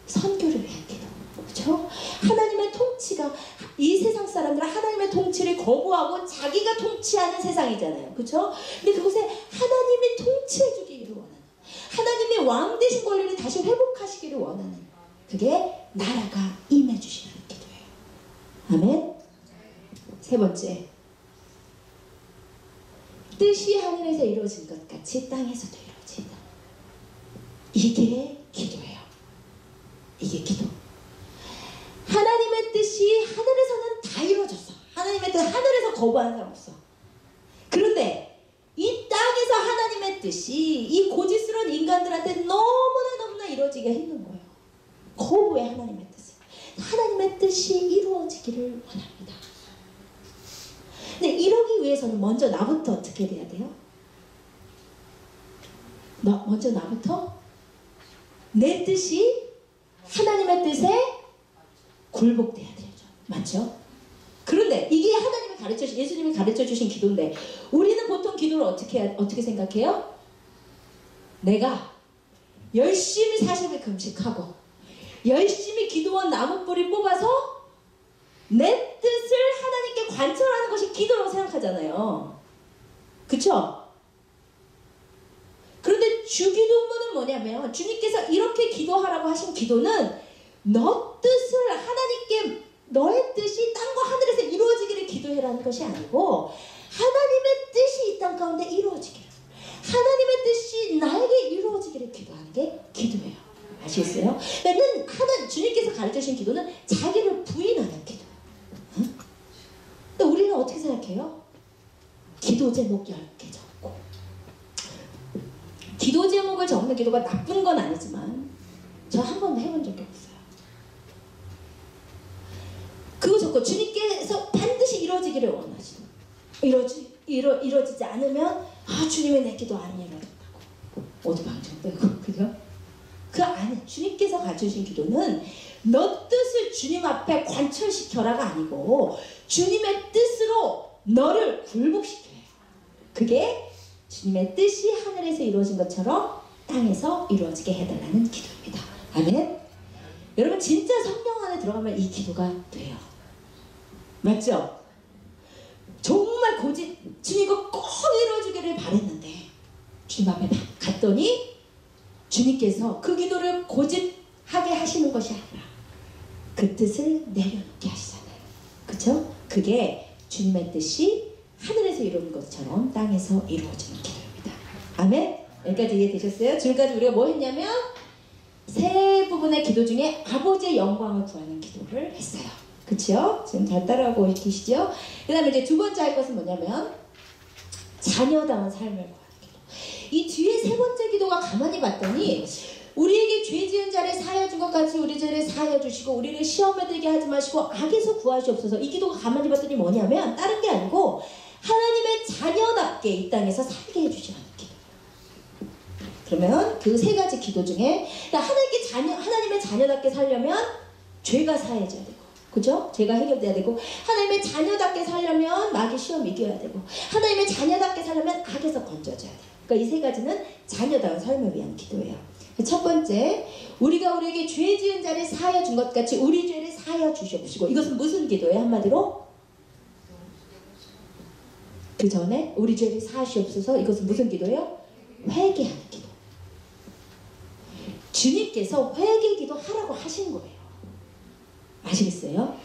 선교를 위한 기도. 그렇죠? 하나님의 통치가, 이 세상 사람들은 하나님의 통치를 거부하고 자기가 통치하는 세상이잖아요. 그렇죠? 근데 그곳에 하나님이 통치해 주기를 원하는, 하나님의 왕 되신 권리를 다시 회복하시기를 원하는, 그게 나라가 임해 주시는 기도예요. 아멘. 세 번째, 뜻이 하늘에서 이루어진 것 같이 땅에서도 이루어진다. 이게 기도예요. 이게 기도. 하나님의 뜻이 하늘에서는 다 이루어졌어. 하나님의 뜻 하늘에서 거부하는 사람 없어. 그런데 이 땅에서 하나님의 뜻이 이 고집스러운 인간들한테 너무나 이루어지기가 힘든 거예요. 거부해 하나님의 뜻을. 하나님의 뜻이 이루어지기를 원합니다. 근데 이러기 위해서는 먼저 나부터 어떻게 돼야 돼요? 먼저 나부터 내 뜻이 하나님의 뜻에 굴복돼야 되죠. 맞죠? 그런데 이게 하나님이 가르쳐주신, 예수님이 가르쳐주신 기도인데, 우리는 보통 기도를 어떻게 생각해요? 내가 열심히 40일 금식하고 열심히 기도원 나무뿌리 뽑아서 내 뜻을 하나님께 관철하는 것이 기도라고 생각하잖아요. 그쵸? 그런데 주기도문은 뭐냐면, 주님께서 이렇게 기도하라고 하신 기도는 너 뜻을 하나님께, 너의 뜻이 땅과 하늘에서 이루어지기를 기도해라는 것이 아니고, 하나님의 뜻이 이 땅 가운데 이루어지기를, 하나님의 뜻이 나에게 이루어지기를 기도하는 게 기도예요. 아시겠어요? 그러니까 주님께서 가르쳐주신 기도는 자기를 부인하는 기도. 응? 근데 우리는 어떻게 생각해요? 기도 제목 10개 적고, 기도 제목을 적는 기도가 나쁜 건 아니지만 저 한 번도 해본 적이 없어요. 그거 적고 주님께서 반드시 이루어지기를 원하시는, 이루어지지 않으면 주님의 내 기도 안 이루어졌다고 오두방정되고, 그죠? 그 안에 주님께서 가르쳐주신 기도는 너 뜻을 주님 앞에 관철시켜라가 아니고 주님의 뜻으로 너를 굴복시켜요. 그게 주님의 뜻이 하늘에서 이루어진 것처럼 땅에서 이루어지게 해달라는 기도입니다. 아멘. 여러분 진짜 성령 안에 들어가면 이 기도가 돼요. 맞죠? 정말 고집 주님 이거 꼭 이루어주기를 바랬는데 주님 앞에 갔더니 주님께서 그 기도를 고집하게 하시는 것이 아니라 그 뜻을 내려놓게 하시잖아요. 그쵸? 그게 주님의 뜻이 하늘에서 이루어진 것처럼 땅에서 이루어지는 기도입니다. 아멘? 여기까지 이해되셨어요? 지금까지 우리가 뭐 했냐면 세 부분의 기도 중에 아버지의 영광을 구하는 기도를 했어요. 그쵸? 지금 잘 따라하고 계시죠? 그 다음에 이제 두 번째 할 것은 뭐냐면 자녀다운 삶을 구하는 기도. 이 뒤에 세 번째 기도가 가만히 봤더니 우리에게 죄 지은 자를 사하여 준 것 같이 우리 죄를 사하여 주시고 우리를 시험에 들게 하지 마시고 악에서 구하시옵소서. 이 기도가 가만히 봤더니 뭐냐면 다른 게 아니고 하나님의 자녀답게 이 땅에서 살게 해주시라는 기도. 그러면 그 세 가지 기도 중에 하나님의 자녀답게 살려면 죄가 사해져야 되고, 그죠? 죄가 해결돼야 되고, 하나님의 자녀답게 살려면 마귀 시험 이겨야 되고, 하나님의 자녀답게 살려면 악에서 건져져야 돼요. 그러니까 이 세 가지는 자녀다운 삶을 위한 기도예요. 첫 번째, 우리가 우리에게 죄 지은 자를 사하여 준 것 같이 우리 죄를 사하여 주시옵시고. 이것은 무슨 기도예요? 한마디로 그 전에 우리 죄를 사하시옵소서. 이것은 무슨 기도예요? 회개하는 기도. 주님께서 회개 기도 하라고 하신 거예요. 아시겠어요?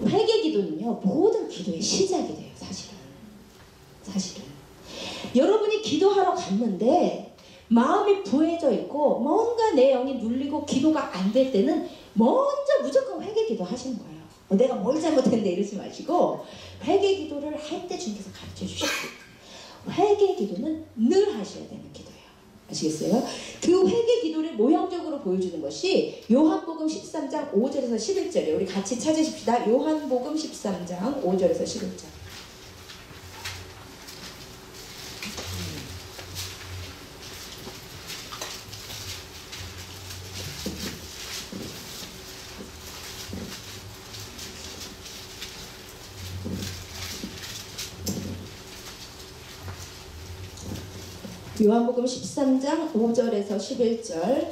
회개 기도는요 모든 기도의 시작이 돼요. 사실은 여러분이 기도하러 갔는데 마음이 부해져 있고 뭔가 내 영이 눌리고 기도가 안 될 때는 먼저 무조건 회개 기도 하시는 거예요. 내가 뭘 잘못했는데 이러지 마시고 회개 기도를 할 때 주님께서 가르쳐 주셨어요. 회개 기도는 늘 하셔야 되는 기도예요. 아시겠어요? 그 회개 기도를 모형적으로 보여주는 것이 요한복음 13장 5절에서 11절이에요. 우리 같이 찾으십시다. 요한복음 13장 5절에서 11절. 요한복음 13장 5절에서 11절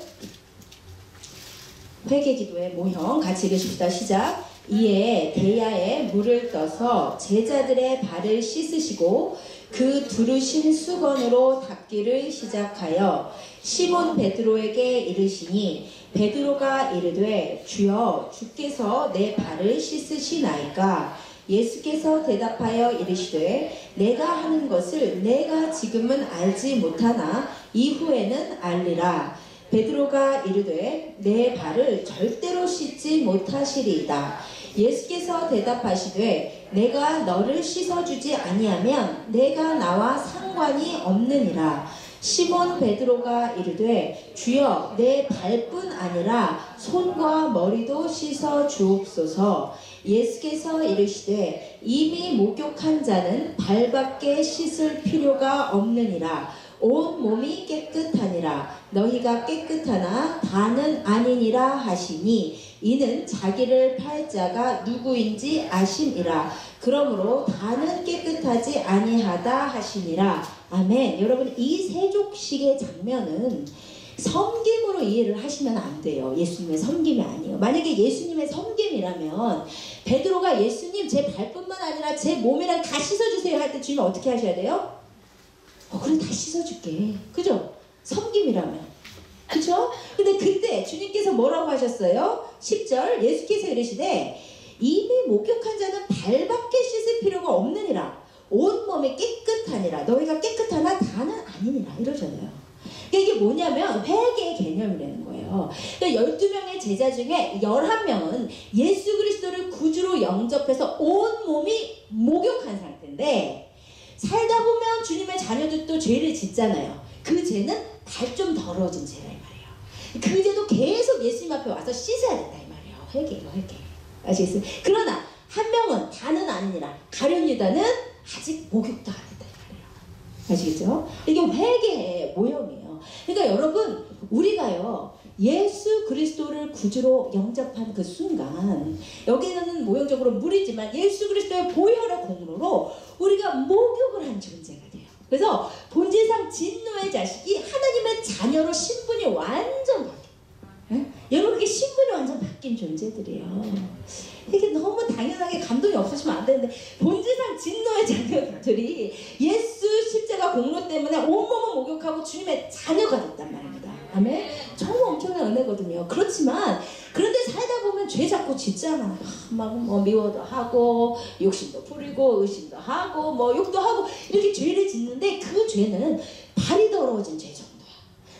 회개기도의 모형 같이 읽으십시다. 시작. 이에 대야에 물을 떠서 제자들의 발을 씻으시고 그 두르신 수건으로 닦기를 시작하여 시몬 베드로에게 이르시니 베드로가 이르되 주여 주께서 내 발을 씻으시나이까. 예수께서 대답하여 이르시되 내가 하는 것을 내가 지금은 알지 못하나 이후에는 알리라. 베드로가 이르되 내 발을 절대로 씻지 못하시리이다. 예수께서 대답하시되 내가 너를 씻어주지 아니하면 내가 나와 상관이 없느니라. 시몬 베드로가 이르되 주여 내 발뿐 아니라 손과 머리도 씻어 주옵소서. 예수께서 이르시되 이미 목욕한 자는 발밖에 씻을 필요가 없느니라. 온 몸이 깨끗하니라. 너희가 깨끗하나 다는 아니니라 하시니 이는 자기를 팔 자가 누구인지 아심이라. 그러므로 다는 깨끗하지 아니하다 하시니라. 아멘. 여러분 이 세족식의 장면은 섬김으로 이해를 하시면 안 돼요. 예수님의 섬김이 아니에요. 만약에 예수님의 섬김이라면 베드로가 예수님 제 발뿐만 아니라 제 몸이랑 다 씻어주세요 할 때 주님 어떻게 하셔야 돼요? 그래 다 씻어줄게. 그죠? 섬김이라면. 그죠? 근데 그때 주님께서 뭐라고 하셨어요? 10절 예수께서 이르시되 이미 목욕한 자는 발밖에 씻을 필요가 없느니라. 온 몸이 깨끗하니라. 너희가 깨끗하나 다는 아니니라. 이러잖아요. 이게 뭐냐면 회개의 개념이라는 거예요. 그러니까 12명의 제자 중에 11명은 예수 그리스도를 구주로 영접해서 온 몸이 목욕한 상태인데 살다 보면 주님의 자녀들도 죄를 짓잖아요. 그 죄는 발 좀 더러워진 죄라 이 말이에요. 그 죄도 계속 예수님 앞에 와서 씻어야 된다 이 말이에요. 회개예요, 회개. 아시겠어요? 그러나 한 명은 다는 아니니라. 가룟 유다는 아직 목욕도 안 했다 이 말이에요. 아시겠죠? 이게 회개의 모형이에요. 그러니까 여러분 우리가요 예수 그리스도를 구주로 영접한 그 순간 여기는 모형적으로 물이지만 예수 그리스도의 보혈의 공로로 우리가 목욕을 한 존재가 돼요. 그래서 본질상 진노의 자식이 하나님의 자녀로 신분이 완전 바뀌어요. 여러분 그게 신분이 완전 바뀐 존재들이에요. 이게 너무 당연하게 감동이 없으시면 안 되는데 본질상 진노의 자녀들이 예수 십자가 공로 때문에 온몸을 목욕하고 주님의 자녀가 됐단 말입니다. 아멘. 정말 엄청난 은혜거든요. 그렇지만 그런데 살다 보면 죄 자꾸 짓잖아. 막 뭐 미워도 하고 욕심도 부리고 의심도 하고 뭐 욕도 하고 이렇게 죄를 짓는데 그 죄는 발이 더러워진 죄 정도야.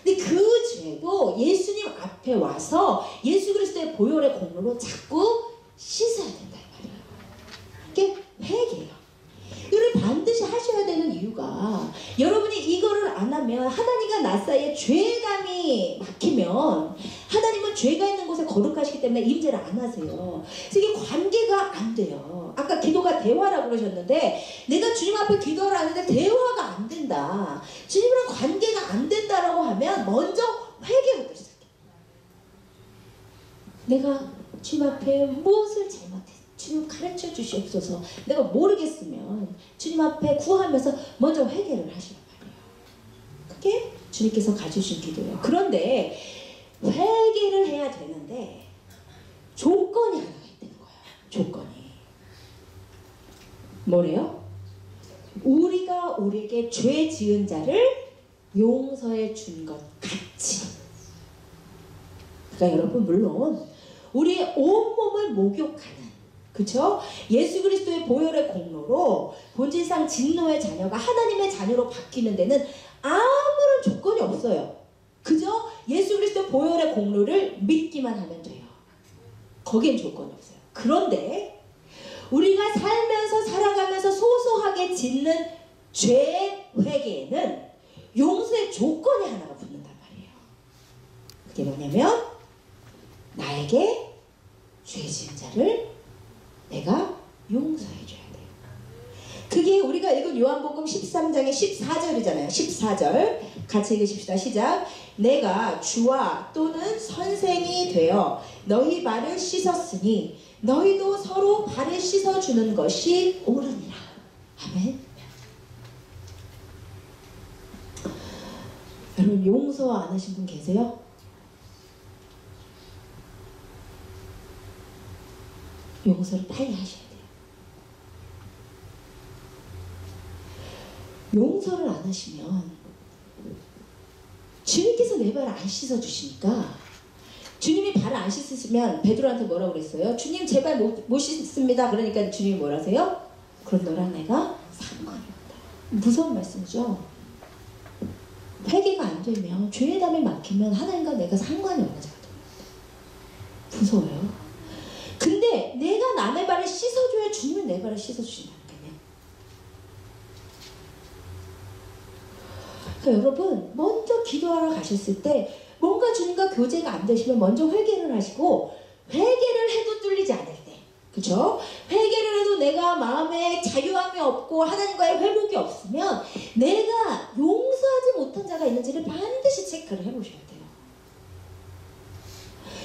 근데 그 죄도 예수님 앞에 와서 예수 그리스도의 보혈의 공로로 자꾸 씻어야 된다 이 말이에요. 이게 회개예요. 이걸 반드시 하셔야 되는 이유가 여러분이 이거를 안 하면 하나님과 나 사이에 죄감이 막히면 하나님은 죄가 있는 곳에 거룩하시기 때문에 임재를 안 하세요. 그래서 이게 관계가 안 돼요. 아까 기도가 대화라고 그러셨는데 내가 주님 앞에 기도를 하는데 대화가 안 된다. 주님이랑 관계가 안 된다라고 하면 먼저 회개부터 시작해. 내가 주님 앞에 무엇을 잘못했어? 주님 가르쳐 주시옵소서. 내가 모르겠으면 주님 앞에 구하면서 먼저 회개를 하시란 말이에요. 그게 주님께서 가주신 기도예요. 그런데 회개를 해야 되는데 조건이 하나가 있다는 거예요. 조건이. 뭐래요? 우리가 우리에게 죄 지은 자를 용서해 준 것 같이. 그러니까 여러분 물론 우리의 온몸을 목욕하는 그쵸? 예수 그리스도의 보혈의 공로로 본질상 진노의 자녀가 하나님의 자녀로 바뀌는 데는 아무런 조건이 없어요. 그저 예수 그리스도의 보혈의 공로를 믿기만 하면 돼요. 거기엔 조건이 없어요. 그런데 우리가 살면서 살아가면서 소소하게 짓는 죄의 회개에는 용서의 조건이 하나가 붙는단 말이에요. 그게 뭐냐면 나에게 죄 지은 자를 내가 용서해줘야 돼요. 그게 우리가 읽은 요한복음 13장의 14절이잖아요. 14절 같이 읽으십시다. 시작. 내가 주와 또는 선생이 되어 너희 발을 씻었으니 너희도 서로 발을 씻어주는 것이 옳으니라. 아멘. 여러분 용서 안 하신 분 계세요? 용서를 빨리 하셔야 돼요. 용서를 안 하시면 주님께서 내 발을 안 씻어주시니까 주님이 발을 안 씻으시면 베드로한테 뭐라고 그랬어요? 주님 제발 못 씻습니다. 그러니까 주님이 뭐라 하세요? 그럼 너랑 내가 상관이 없다. 무서운 말씀이죠. 회개가 안 되면 죄의 담이 막히면 하나님과 내가 상관이 없는 자가 됩니다. 무서워요. 근데 내가 남의 발을 씻어줘야 주님은 내 발을 씻어주신다니까요. 그러니까 여러분 먼저 기도하러 가셨을 때 뭔가 주님과 교제가 안 되시면 먼저 회개를 하시고 회개를 해도 뚫리지 않을 때 그죠? 회개를 해도 내가 마음에 자유함이 없고 하나님과의 회복이 없으면 내가 용서하지 못한 자가 있는지를 반드시 체크를 해보셔야 돼요.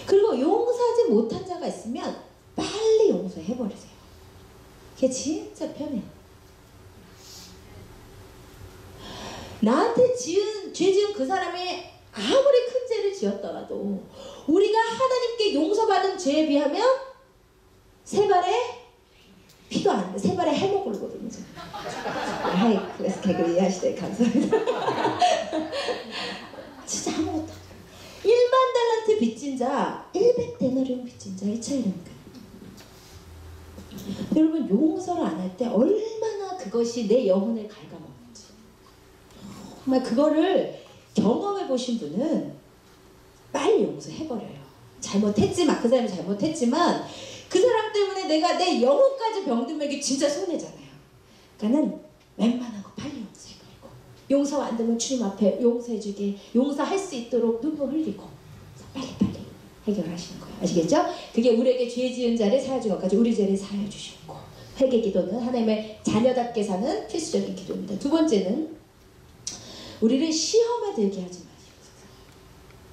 그리고 용서하지 못한 자가 있으면 빨리 용서해버리세요. 그게 진짜 편해요. 나한테 죄 지은 그 사람이 아무리 큰 죄를 지었더라도 우리가 하나님께 용서받은 죄에 비하면 세 발에 피도 안 돼. 세 발에 해먹을 거거든요. 하이 그래서 개그를 이해하시대 감사합니다. 진짜 아무것도 1만 달란트 빚진 자 100데나리온 빚진 자 이 차이라니까요. 여러분 용서를 안 할 때 얼마나 그것이 내 영혼을 갉아먹는지 정말 그거를 경험해 보신 분은 빨리 용서해버려요. 잘못했지만 그 사람이 잘못했지만 그 사람 때문에 내가 내 영혼까지 병들면 이게 진짜 손해잖아요. 그러니까는 웬만한 거 빨리 용서해버리고 용서 안 되면 주님 앞에 용서해주게 용서할 수 있도록 눈물 흘리고 빨리빨리 해결하시는 거예요. 아시겠죠? 그게 우리에게 죄 지은 자를 사하신 것까지 우리 죄를 사하여 주시고 회개 기도는 하나님의 자녀답게 사는 필수적인 기도입니다. 두 번째는 우리를 시험에 들게 하지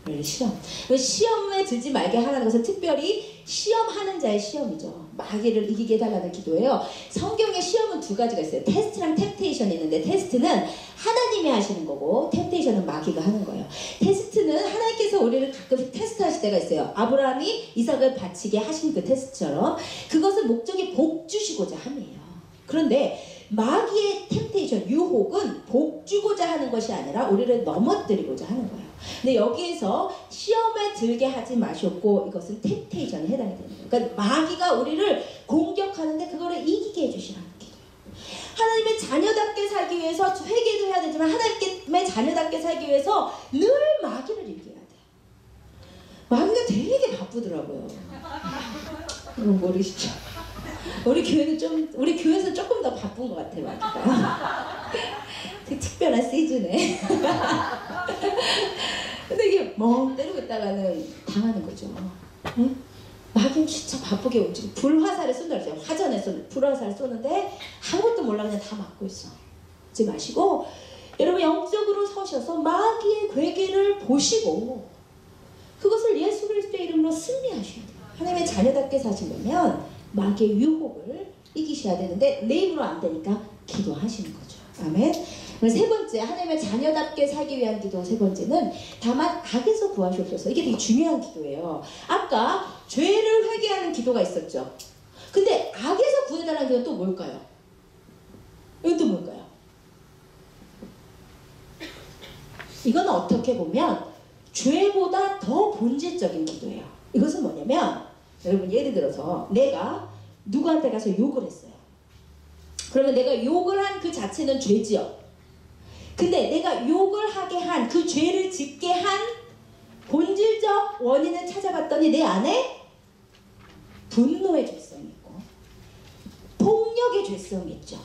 마시옵소서. 우리를 시험에 들지 말게 하라는 것은 특별히 시험하는 자의 시험이죠. 마귀를 이기게 해달라는 기도예요. 성경에 시험은 두 가지가 있어요. 테스트랑 템테이션이 있는데 테스트는 하나님 하나님이 하시는 거고 템테이션은 마귀가 하는 거예요. 테스트는 하나님께서 우리를 가끔 테스트하실 때가 있어요. 아브라함이 이삭을 바치게 하신 그 테스트처럼 그것은 목적이 복 주시고자 함이에요. 그런데 마귀의 템테이션, 유혹은 복 주고자 하는 것이 아니라 우리를 넘어뜨리고자 하는 거예요. 근데 여기에서 시험에 들게 하지 마셨고 이것은 템테이션에 해당이 되는 거예요. 그러니까 마귀가 우리를 공격하는데 그거를 이기게 해주시라는 거예요. 하나님의 자녀답게 살기 위해서 회개도 해야 되지만 하나님의 자녀답게 살기 위해서 늘 마귀를 이겨야 돼요. 마귀가 되게 바쁘더라고요. 이건 모르시죠? 우리 교회에서 조금 더 바쁜 것 같아요, 마귀가. 되게 특별한 시즌에. 근데 이게 멍 때리고 있다가는 당하는 거죠. 응? 마귀는 진짜 바쁘게 움직이고 불화살을 쏜다 그러죠. 화전에 불화살을 쏘는데 아무것도 몰라 그냥 다 막고 있어. 잊지 마시고 여러분 영적으로 서셔서 마귀의 괴계를 보시고 그것을 예수 그리스도의 이름으로 승리하셔야 돼요. 하나님의 자녀답게 사시려면 마귀의 유혹을 이기셔야 되는데 내 입으로 안 되니까 기도하시는 거죠. 아멘. 세 번째, 하나님의 자녀답게 살기 위한 기도 세 번째는 다만 악에서 구하시옵소서. 이게 되게 중요한 기도예요. 아까 죄를 회개하는 기도가 있었죠. 근데 악에서 구해달라는 기도는 또 뭘까요? 이건 또 뭘까요? 이건 어떻게 보면 죄보다 더 본질적인 기도예요. 이것은 뭐냐면 여러분 예를 들어서 내가 누구한테 가서 욕을 했어요. 그러면 내가 욕을 한 그 자체는 죄지요. 근데 내가 욕을 하게 한 그 죄를 짓게 한 본질적 원인을 찾아봤더니 내 안에 분노의 죄성이 있고 폭력의 죄성이 있죠.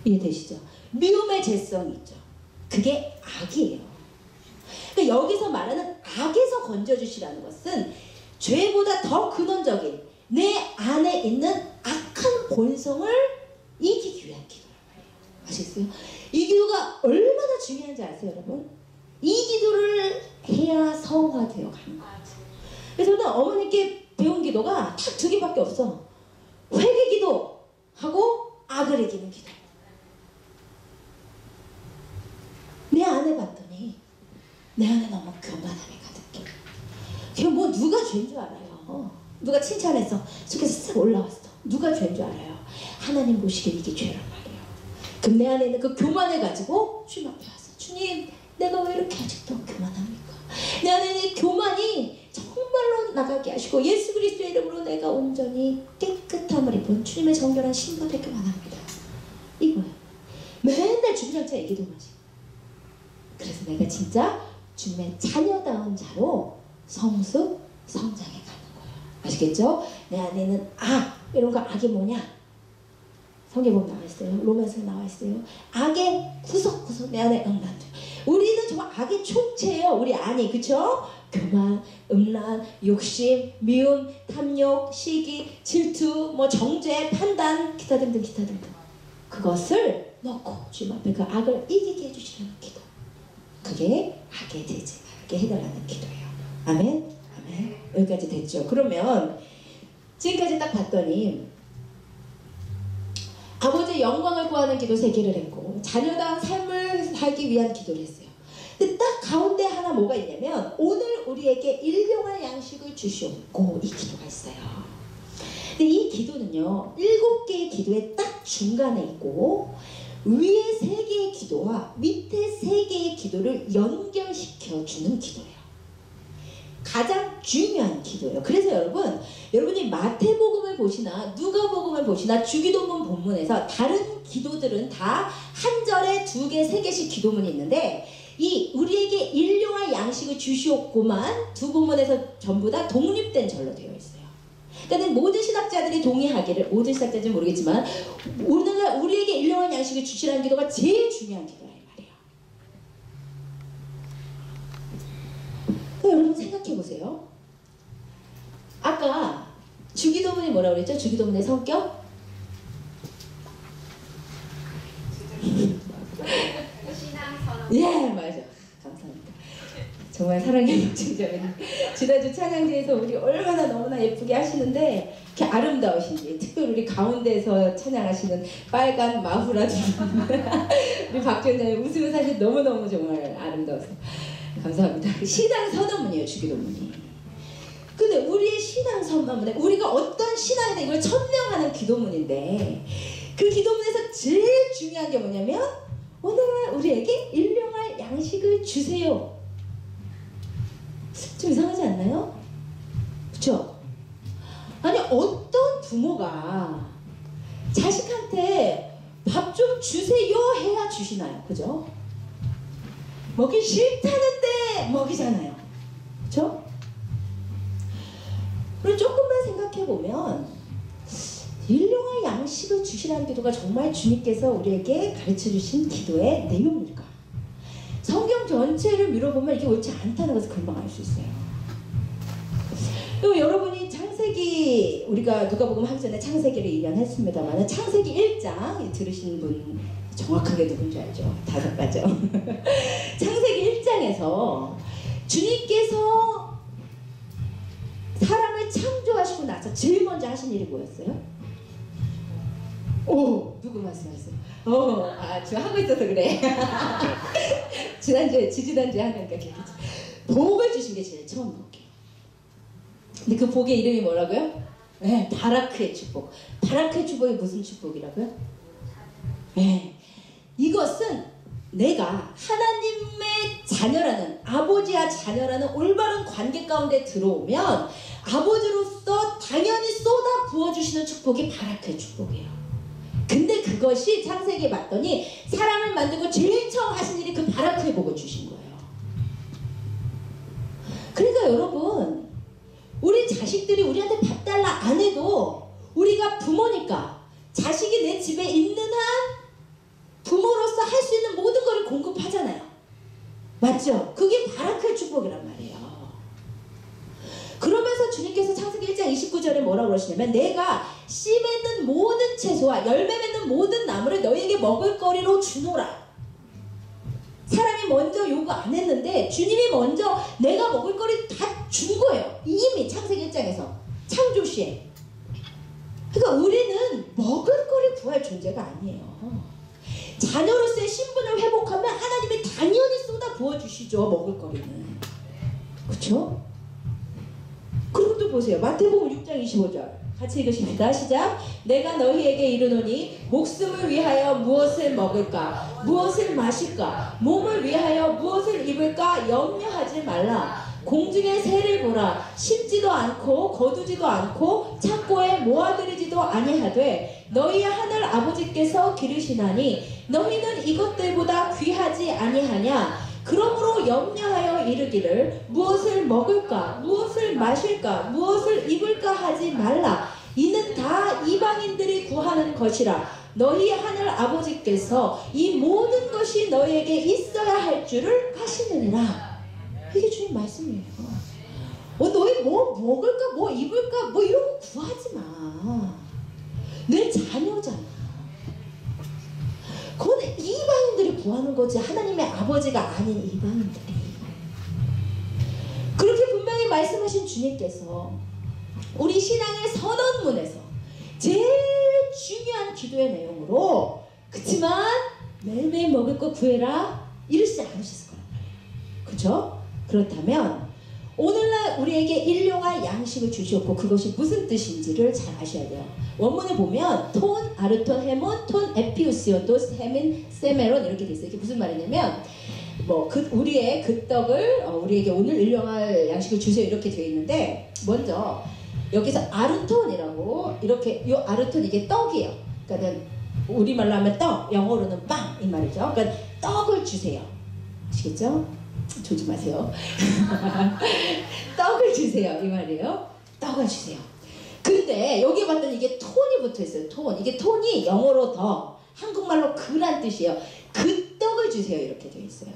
이해되시죠? 미움의 죄성이 있죠. 그게 악이에요. 그러니까 여기서 말하는 악에서 건져주시라는 것은 죄보다 더 근원적인 내 안에 있는 악한 본성을 이기기 위한 기도란 말이에요. 아시겠어요? 이 기도가 얼마나 중요한지 아세요, 여러분? 이 기도를 해야 성화되어 가는 거예요. 그래서 저는 어머니께 배운 기도가 딱 두 개밖에 없어. 회개 기도하고 악을 이기는 기도. 내 안에 봤더니 내 안에 너무 교만함이 가득해. 그냥 뭐 누가 죄인 줄 알아요. 누가 칭찬해서 속에서 싹 올라왔어. 누가 죄인 줄 알아요. 하나님 보시기에 이게 죄란 말이에요. 그럼 내 안에 있는 그 교만을 가지고 주님 앞에 와서 주님 내가 왜 이렇게 아직도 교만합니까? 내 안에 있는 교만이 정말로 나가게 하시고 예수 그리스도의 이름으로 내가 온전히 깨끗함을 입은 주님의 정결한 신부 되게 원합니다. 이거예요. 맨날 주님 장차 얘기도만 하지. 그래서 내가 진짜 주님의 자녀다운 자로 성숙 성장해 가는 거예요. 아시겠죠? 내 안에 있는 악, 이런 거 악이 뭐냐? 성경에 보면 나와 있어요. 로마서에 나와 있어요. 악의 구석구석 내 안에 응답들. 우리는 정말 악의 총체예요. 우리 안이. 그쵸? 교만, 음란, 욕심, 미움, 탐욕, 시기, 질투, 뭐 정죄, 판단, 기타 등등 기타 등등. 그것을 넣고 주님 앞에 그 악을 이기게 해주시는 기도. 그게 악에 되지 말게 해달라는 기도예요. 아멘? 아멘. 여기까지 됐죠. 그러면 지금까지 딱 봤더니 아버지의 영광을 구하는 기도 3개를 했고 자녀다운 삶을 살기 위한 기도를 했어요. 근데 딱 가운데 하나 뭐가 있냐면 오늘 우리에게 일용할 양식을 주시옵고 이 기도가 있어요. 근데 이 기도는요 7개의 기도의 딱 중간에 있고 위에 3개의 기도와 밑에 3개의 기도를 연결시켜 주는 기도예요. 가장 중요한 기도예요. 그래서 여러분이 마태복음을 보시나 누가복음을 보시나 주기도문 본문에서 다른 기도들은 다 한 절에 2개, 3개씩 기도문이 있는데 이 우리에게 일용할 양식을 주시옵고만 두 본문에서 전부 다 독립된 절로 되어 있어요. 그러니까 모든 신학자들이 동의하기를, 모든 신학자들은 모르겠지만 오늘날 우리에게 일용할 양식을 주시라는 기도가 제일 중요한 기도라 이 말이에요. 여러분 생각해보세요. 아까 주기도문이 뭐라고 그랬죠? 주기도문의 성격? 예, 맞아. 감사합니다. 정말 사랑의 목청자매님, 지난주 찬양제에서 우리 얼마나 너무나 예쁘게 하시는데 이렇게 아름다우신지, 특별히 우리 가운데서 찬양하시는 빨간 마후라도 우리 박전자님 웃으면서 사실 너무너무 정말 아름다워서 감사합니다. 신앙 선언문이에요, 주기도문이. 근데 우리의 신앙 선언문에 우리가 어떤 신앙이다 이걸 천명하는 기도문인데, 그 기도문에서 제일 중요한 게 뭐냐면 오늘날 우리에게 일용할 양식을 주세요. 좀 이상하지 않나요? 그쵸? 아니, 어떤 부모가 자식한테 밥 좀 주세요 해야 주시나요? 그죠? 먹기 싫다는데 먹이잖아요. 그쵸? 그리고 조금만 생각해보면 일용할 양식을 주시라는 기도가 정말 주님께서 우리에게 가르쳐주신 기도의 내용일까? 성경 전체를 밀어보면 이게 옳지 않다는 것을 금방 알 수 있어요. 또 여러분이 창세기, 우리가 누가복음 하기 전에 창세기를 2년 했습니다만 창세기 1장 들으신 분 정확하게 누군지 알죠? 다섯 가죠. 창세기 1장에서 주님께서 사람을 창조하시고 나서 제일 먼저 하신 일이 뭐였어요? 오, 누구 말씀하셨어요? 지금 하고 있어서 그래. 지지난주에 하니까 기억했지. 복을 주신 게 제일 처음 복이에요. 근데 그 복의 이름이 뭐라고요? 네, 바라크의 축복. 바라크의 축복이 무슨 축복이라고요? 네, 이것은 내가 하나님의 자녀라는, 아버지와 자녀라는 올바른 관계 가운데 들어오면 아버지로서 당연히 쏟아 부어주시는 축복이 바라크의 축복이에요. 근데 그것이 창세기에 봤더니 사람을 만들고 제일 처음 하신 일이 그 바라크의 복을 주신 거예요. 그러니까 여러분, 우리 자식들이 우리한테 밥 달라 안 해도 우리가 부모니까 자식이 내 집에 있는 한 부모로서 할 수 있는 모든 것을 공급하잖아요. 맞죠? 그게 바라크의 축복이란 말이에요. 그러면서 주님께서 창세기 1장 29절에 뭐라고 그러시냐면, 내가 씨 맺는 모든 채소와 열매 맺는 모든 나무를 너희에게 먹을 거리로 주노라. 사람이 먼저 요구 안 했는데 주님이 먼저 내가 먹을 거리 다 준 거예요. 이미 창세기 1장에서 창조 시에. 그러니까 우리는 먹을 거리 구할 존재가 아니에요. 자녀로서의 신분을 회복하면 하나님이 당연히 쏟아 부어주시죠, 먹을 거리는. 그쵸? 그리고 또 보세요. 마태복음 6장 25절 같이 읽으십니다. 시작. 내가 너희에게 이르노니 목숨을 위하여 무엇을 먹을까, 무엇을 마실까, 몸을 위하여 무엇을 입을까 염려하지 말라. 공중의 새를 보라. 심지도 않고 거두지도 않고 창고에 모아들이지도 아니하되 너희의 하늘 아버지께서 기르시나니 너희는 이것들보다 귀하지 아니하냐. 그러므로 염려하여 이르기를 무엇을 먹을까, 무엇을 마실까, 무엇을 입을까 하지 말라. 이는 다 이방인들이 구하는 것이라. 너희 하늘 아버지께서 이 모든 것이 너희에게 있어야 할 줄을 아시느니라. 이게 주님 말씀이에요. 너희 뭐 먹을까, 뭐 입을까, 뭐 이런 거 구하지 마. 내 자녀잖아. 그건 이방인들이 구하는 거지, 하나님의 아버지가 아닌 이방인들이. 그렇게 분명히 말씀하신 주님께서 우리 신앙의 선언문에서 제일 중요한 기도의 내용으로, 그치만 매일매일 먹을 거 구해라 이러시지 않으셨을 거란 말이에요. 그쵸? 그렇다면 오늘날 우리에게 일용할 양식을 주셨고 그것이 무슨 뜻인지를 잘 아셔야 돼요. 원문을 보면 톤, 아르톤, 헤몬, 톤, 에피우시온, 도스, 헤민, 세메론 이렇게 돼 있어요. 이게 무슨 말이냐면 우리의 그 떡을 우리에게 오늘 일용할 양식을 주세요 이렇게 되어 있는데, 먼저 여기서 아르톤이라고, 이렇게 요 아르톤 이게 떡이에요. 그러니까 우리말로 하면 떡, 영어로는 빵 이 말이죠. 그러니까 떡을 주세요. 아시겠죠? 조심하세요. 떡을 주세요 이 말이에요. 떡을 주세요. 근데 여기 봤더니 이게 톤이 붙어 있어요. 톤. 이게 톤이 영어로 더, 한국말로 그란 뜻이에요. 그 떡을 주세요 이렇게 되어 있어요.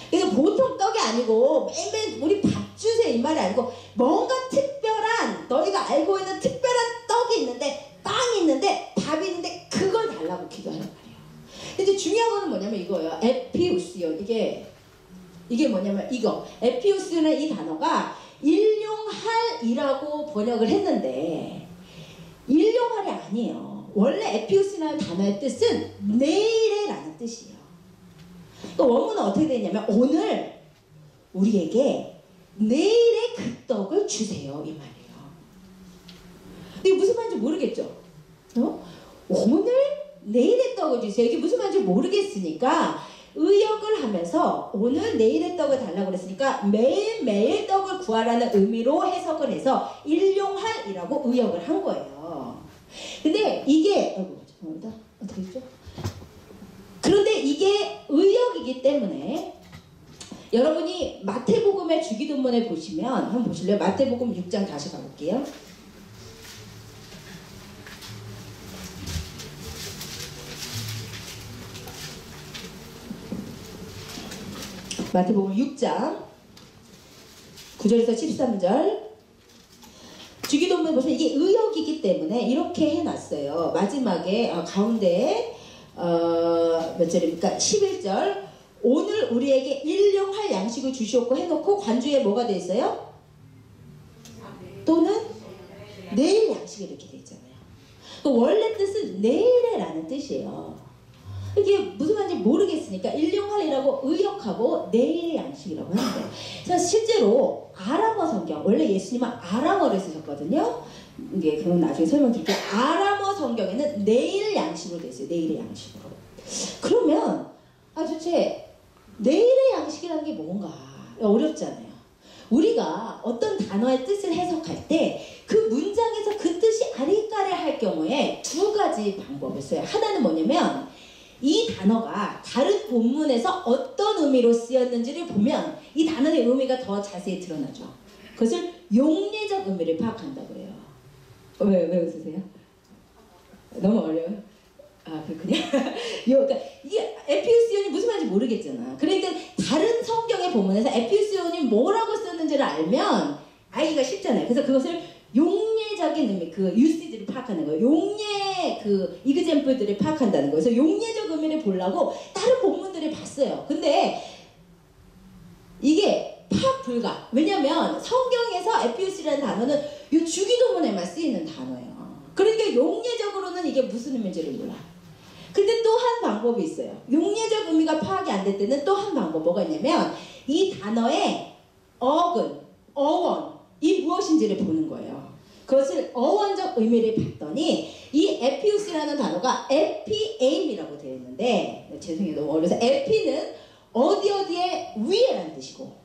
그래서 보통 떡이 아니고 매일매일 우리 밥 주세요 이 말이 아니고, 뭔가 특별한, 너희가 알고 있는 특별한 떡이 있는데, 빵이 있는데, 밥이 있는데 그걸 달라고 기도하는 말이에요. 근데 중요한 거는 뭐냐면 이거예요. 에피우시온. 이게 뭐냐면 이거 에피우스는 이 단어가 일용할이라고 번역을 했는데 일용할이 아니에요. 원래 에피우스라는 단어의 뜻은 내일에라는 뜻이에요. 또 원문은 어떻게 되냐면 오늘 우리에게 내일의 그 떡을 주세요 이 말이에요. 근데 무슨 말인지 모르겠죠? 오늘 내일의 떡을 주세요. 이게 무슨 말인지 모르겠으니까 의역을 하면서 오늘 내일의 떡을 달라고 그랬으니까 매일매일 떡을 구하라는 의미로 해석을 해서 일용할이라고 의역을 한 거예요. 근데 이게 죄송합니다. 어떻게 했죠? 그런데 이게 의역이기 때문에 여러분이 마태복음의 주기도문에 보시면 한번 보실래요? 마태복음 6장 다시 가볼게요. 마태복음 6장 9절에서 13절 주기도문에 보시면 이게 의역이기 때문에 이렇게 해놨어요. 마지막에 가운데에 몇 절입니까? 11절 오늘 우리에게 일용할 양식을 주시옵고 해놓고 관주에 뭐가 돼 있어요? 또는 내일 양식 이렇게 돼 있잖아요. 원래 뜻은 내일에라는 뜻이에요. 이게 무슨 말인지 모르겠으니까 일용할이라고 의역하고 내일의 양식이라고 하는데 그래서 실제로 아람어 성경 원래 예수님은 아람어를 쓰셨거든요. 이게 그건 나중에 설명드릴게요. 아람어 성경에는 내일 양식으로 돼 있어요. 내일의 양식으로. 그러면 도대체 내일의 양식이라는 게 뭔가 어렵잖아요. 우리가 어떤 단어의 뜻을 해석할 때 그 문장에서 그 뜻이 아리까리할 경우에 두 가지 방법이 있어요. 하나는 뭐냐면 이 단어가 다른 본문에서 어떤 의미로 쓰였는지를 보면 이 단어의 의미가 더 자세히 드러나죠. 그것을 용례적 의미를 파악한다고 해요. 왜 웃으세요? 너무 어려워요? 그렇군요. 그러니까 이게 에피우스온이 무슨 말인지 모르겠잖아. 그러니까 다른 성경의 본문에서 에피우스온이 뭐라고 썼는지를 알면 알기가 쉽잖아요. 그래서 그것을 용례적인 의미, 그 유시지를 파악하는 거예요. 용례 그 이그젬플들을 파악한다는 거예요. 그래서 용례적 의미를 보려고 다른 본문들을 봤어요. 근데 이게 파악 불가. 왜냐면 성경에서 에피우스라는 단어는 이 주기도문에만 쓰이는 단어예요. 그러니까 용례적으로는 이게 무슨 의미인지를 몰라. 근데 또 한 방법이 있어요. 용례적 의미가 파악이 안 될 때는 또 한 방법 뭐가 있냐면 이 단어의 어근, 어원이 무엇인지를 보는 거예요. 그것을 어원적 의미를 봤더니 이 에피우스라는 단어가 에피에임이라고 되어 있는데 죄송해요 너무 어려서 에피는 어디어디에 위에라는 뜻이고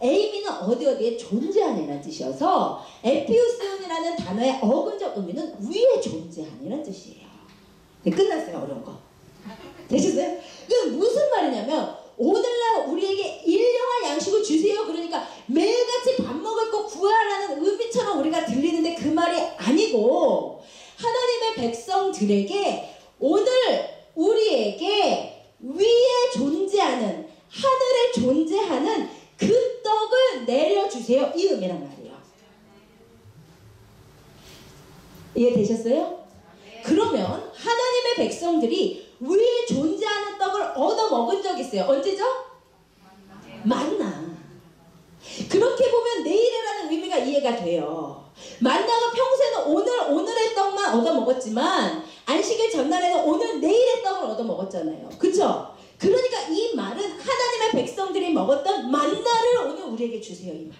에이미는 어디어디에 존재하는 뜻이어서 에피우스라는 단어의 어근적 의미는 위에 존재하는 뜻이에요. 네, 끝났어요. 어려운 거 되셨어요? 그 무슨 말이냐면 오늘날 우리에게 일용할 양식을 주세요. 그러니까 매일같이 밥 먹을 거 구하라는 의미처럼 우리가 들리는데 그 말이 아니고 하나님의 백성들에게 오늘 우리에게 위에 존재하는 하늘에 존재하는 그 떡을 내려주세요. 이 의미란 말이에요. 이해되셨어요? 그러면 하나님의 백성들이 위에 존재하는 떡을 얻어 먹은 적이 있어요. 언제죠? 만나. 그렇게 보면 내일이라는 의미가 이해가 돼요. 만나가 평소에는 오늘의 떡만 얻어 먹었지만 안식일 전날에는 오늘 내일의 떡을 얻어 먹었잖아요. 그쵸? 그러니까 이 말은 하나님의 백성들이 먹었던 만나를 오늘 우리에게 주세요. 이 말이에요.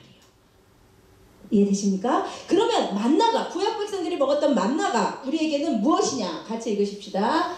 이해되십니까? 그러면 만나가 구약 백성들이 먹었던 만나가 우리에게는 무엇이냐? 같이 읽으십시다.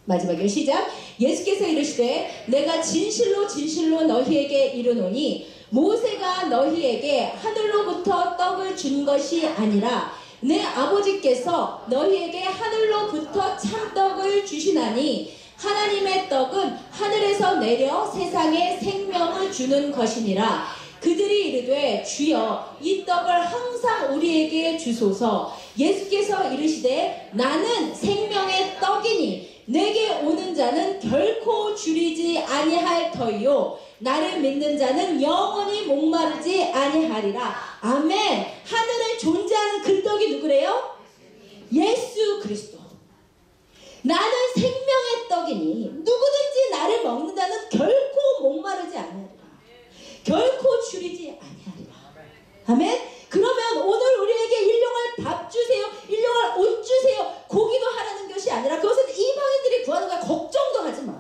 마지막에 시작. 예수께서 이르시되 내가 진실로 진실로 너희에게 이르노니 모세가 너희에게 하늘로부터 떡을 준 것이 아니라 내 아버지께서 너희에게 하늘로부터 참떡을 주시나니 하나님의 떡은 하늘에서 내려 세상에 생명을 주는 것이니라. 그들이 이르되 주여 이 떡을 항상 우리에게 주소서. 예수께서 이르시되 나는 생명의 떡이니 내게 오는 자는 결코 줄이지 아니할 터이요 나를 믿는 자는 영원히 목마르지 아니하리라. 아멘. 하늘에 존재하는 그 떡이 누구래요? 예수 그리스도. 나는 생명의 떡이니 누구든지 나를 먹는 자는 결코 목마르지 않는다. 줄이지 아니하리라. 아멘. 그러면 오늘 우리에게 일용할 밥 주세요, 일용할 옷 주세요, 고기도 하라는 것이 아니라 그것은 이방인들이 구하는 거야. 걱정도 하지 마.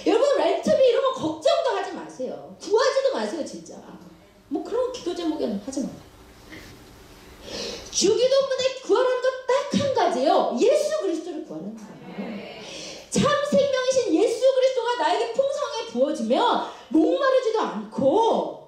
여러분, 렌트비 이런 거 걱정도 하지 마세요. 구하지도 마세요. 진짜 뭐 그런 기도 제목에는 하지 마요. 주기도문에 구하라는 것 딱 한 가지예요. 예수 그리스도를 구하는 거예요. 참 생명이신 예수 그리스도가 나에게 풍성하게 부어지면 목마르지도 않고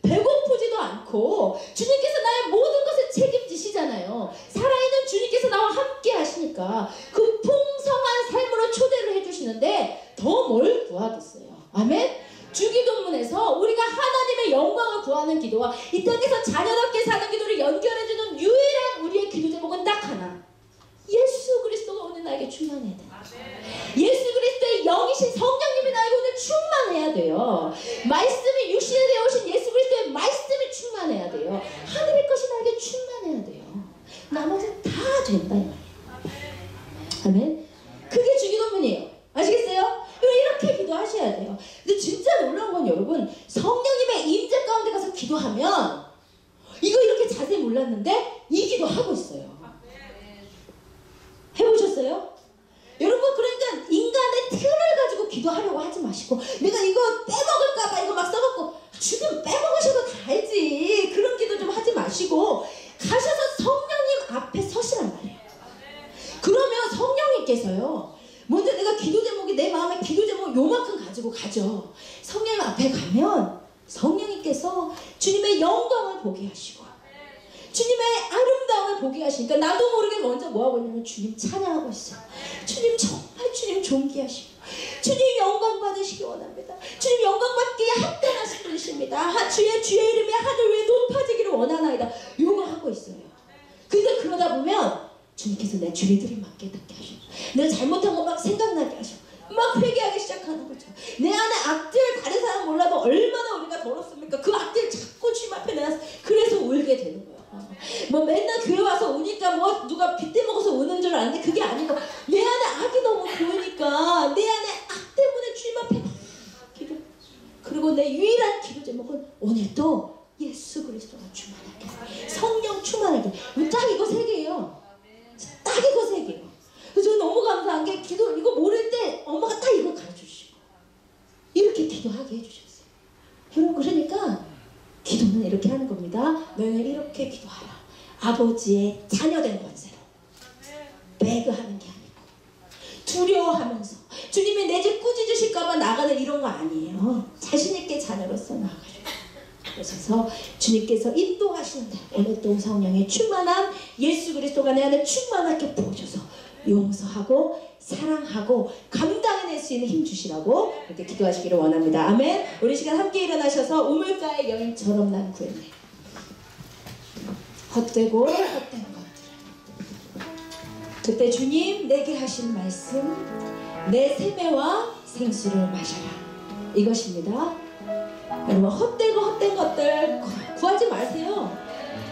배고프지도 않고, 주님께서 나의 모든 것을 책임지시잖아요. 살아있는 주님께서 나와 함께 하시니까 그 풍성한 삶으로 초대를 해주시는데 더 뭘 구하겠어요. 아멘. 주기도문에서 우리가 하나님의 영광을 구하는 기도와 이 땅에서 자녀답게 사는 기도를 연결해주는 유일한 우리의 기도 제목은 딱 하나. 예수 그리스도가 오늘 나에게 충만해야 돼. 예수 그리스도의 영이신 성령님이 나에게 오늘 충만해야 돼요. 말씀이 육신에 되어 오신 예수 그리스도의 말씀이 충만해야 돼요. 하늘의 것이 나에게 충만해야 돼요. 나머지는 다 된다 이 말이에요. 아멘. 그게 주기도문이에요. 아시겠어요? 이렇게 기도하셔야 돼요. 근데 진짜 놀라운 건 여러분, 성령님의 임재 가운데 가서 기도하면 이거 이렇게 자세히 몰랐는데 이 기도 하고 있어요. 해보셨어요? 여러분, 그러니까 인간의 틀을 가지고 기도하려고 하지 마시고, 내가 이거 빼먹을까봐 이거 막 써갖고 지금 빼먹으셔도 다 알지, 그런 기도 좀 하지 마시고 가셔서 성령님 앞에 서시란 말이에요. 그러면 성령님께서요, 먼저 내가 기도 제목이, 내 마음에 기도 제목 요만큼 가지고 가죠. 성령님 앞에 가면 성령님께서 주님의 영광을 보게 하시고 주님의 아름다움을 보게 하시니까 나도 모르게 먼저 뭐하고 있냐면 주님 찬양하고 있어요. 주님 정말 주님 존귀하시고 주님 영광 받으시기 원합니다. 주님 영광 받기에 합당하신 분이십니다. 주의 이름이 하늘 위에 높아지기를 원하나이다. 요거 하고 있어요. 근데 그러다 보면 주님께서 내 죄들을 막 깨닫게 하시고 내가 잘못한 거 막 생각나게 하시고 막 회개하기 시작하는 거죠. 내 안에 악들 다른 사람 몰라도 얼마나 우리가 더럽습니까? 그 악들 자꾸 주님 앞에 내가 그래서 울게 되는 거예요. 뭐 맨날 교회 와서 우니까 뭐 누가 빗대 먹어서 우는 줄 아는데 그게 아니고 내 안에 악이 너무 보이니까 내 안에 악 때문에 주님 앞에 기도. 그리고 내 유일한 기도 제목은 오늘도 예수 그리스도가 충만하게, 성령 충만하게. 딱 이거 세 개예요. 딱 이거 세 개예요. 그래서 저는 너무 감사한 게 기도 이거 모를 때 엄마가 딱 이거 가르쳐주시고 이렇게 기도하게 해주셨어요. 여러분, 그러니까 기도는 이렇게 하는 겁니다. 너희는 이렇게 기도하라. 아버지의 자녀된 권세로 배그하는 게 아니고 두려워하면서 주님이 내 집 꾸짖으실까봐 나가는 이런 거 아니에요. 자신있게 자녀로서 나아가셔요. 그래서 주님께서 인도하시는데 오늘 또 성령의 충만한 예수 그리스도가 내 안에 충만하게 부어줘서 용서하고 사랑하고 감당해낼 수 있는 힘 주시라고 이렇게 기도하시기를 원합니다. 아멘. 우리 시간 함께 일어나셔서 우물가의 여인처럼 난 구했네. 헛되고 헛된 것들. 그때 주님 내게 하신 말씀, 내 세매와 생수를 마셔라. 이것입니다. 여러분, 헛되고 헛된 것들 구하지 마세요.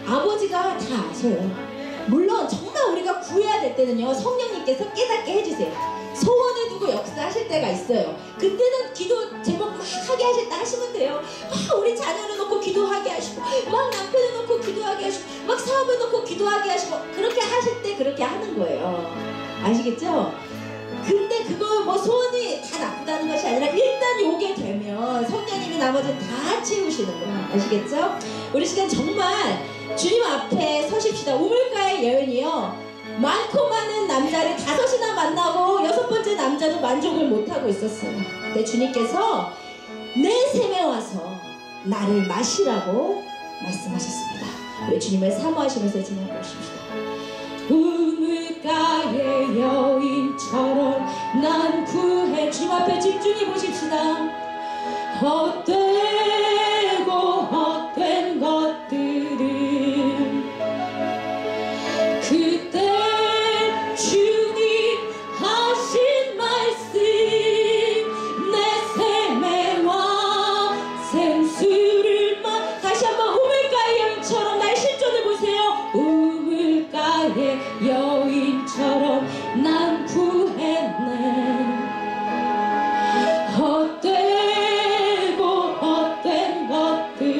아버지가 다 아셔요. 물론 정말 우리가 구해야 될 때는요, 성령님께서 깨닫게 해주세요. 소원을 두고 역사하실 때가 있어요. 그때는 기도 제목 막 하게 하실 때 하시면 돼요. 막 우리 자녀를 놓고 기도하게 하시고 막 남편을 놓고 기도하게 하시고 막 사업을 놓고 기도하게 하시고 그렇게 하실 때 그렇게 하는 거예요. 아시겠죠? 근데 그거 뭐 소원이 다 나쁘다는 것이 아니라 일단 요게 되면 성령님이 나머지는 다 채우시는 거예요. 아시겠죠? 우리 시간 정말 주님 앞에 서십시다. 우물가의 여인이요, 많고 많은 남자를 5이나 만나고 6번째 남자도 만족을 못하고 있었어요. 근데 주님께서 내 샘에 와서 나를 마시라고 말씀하셨습니다. 우리 주님을 사모하시면서 지나보십시다. 우물가의 여인처럼 난 구해. 주님 앞에 집중해 보십시다. 헛되고 헛된 것들은 그때 주님 하신 말씀, 내 세매와 생수를 다시 한번 우물가의 여인처럼 나의 실존을 보세요. 우물가의 여인처럼 난 구했네. 헛되고 헛된 것들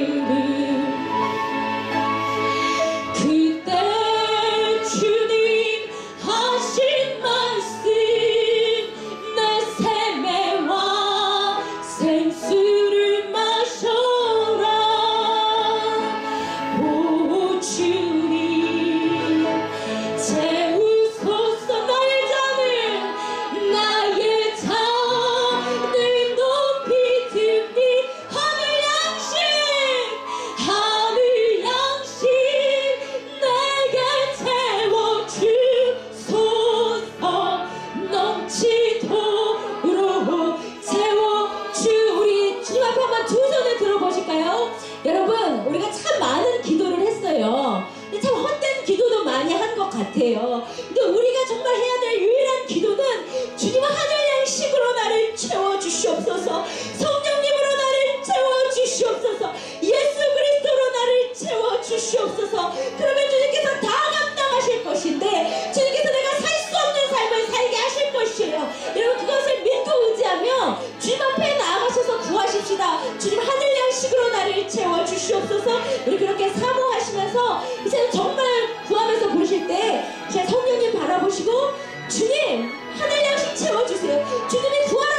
같아요. 근데 우리가 정말 해야 될 유일한 기도는 주님 하늘 양식으로 나를 채워주시옵소서, 성령님으로 나를 채워주시옵소서, 예수 그리스도로 나를 채워주시옵소서. 그러면 주님께서 다 감당하실 것인데 주님께서 내가 살 수 없는 삶을 살게 하실 것이에요. 여러분 그것을 믿고 의지하며 주님 앞에 나아가셔서 구하십시다. 주님 하늘 양식으로 나를 채워주시옵소서. 우리 그렇게 사모하시면서 이제 정말 구하면서 보실 때 이제 성령님 바라보시고 주님 하늘 양식 채워주세요. 주님이 구하라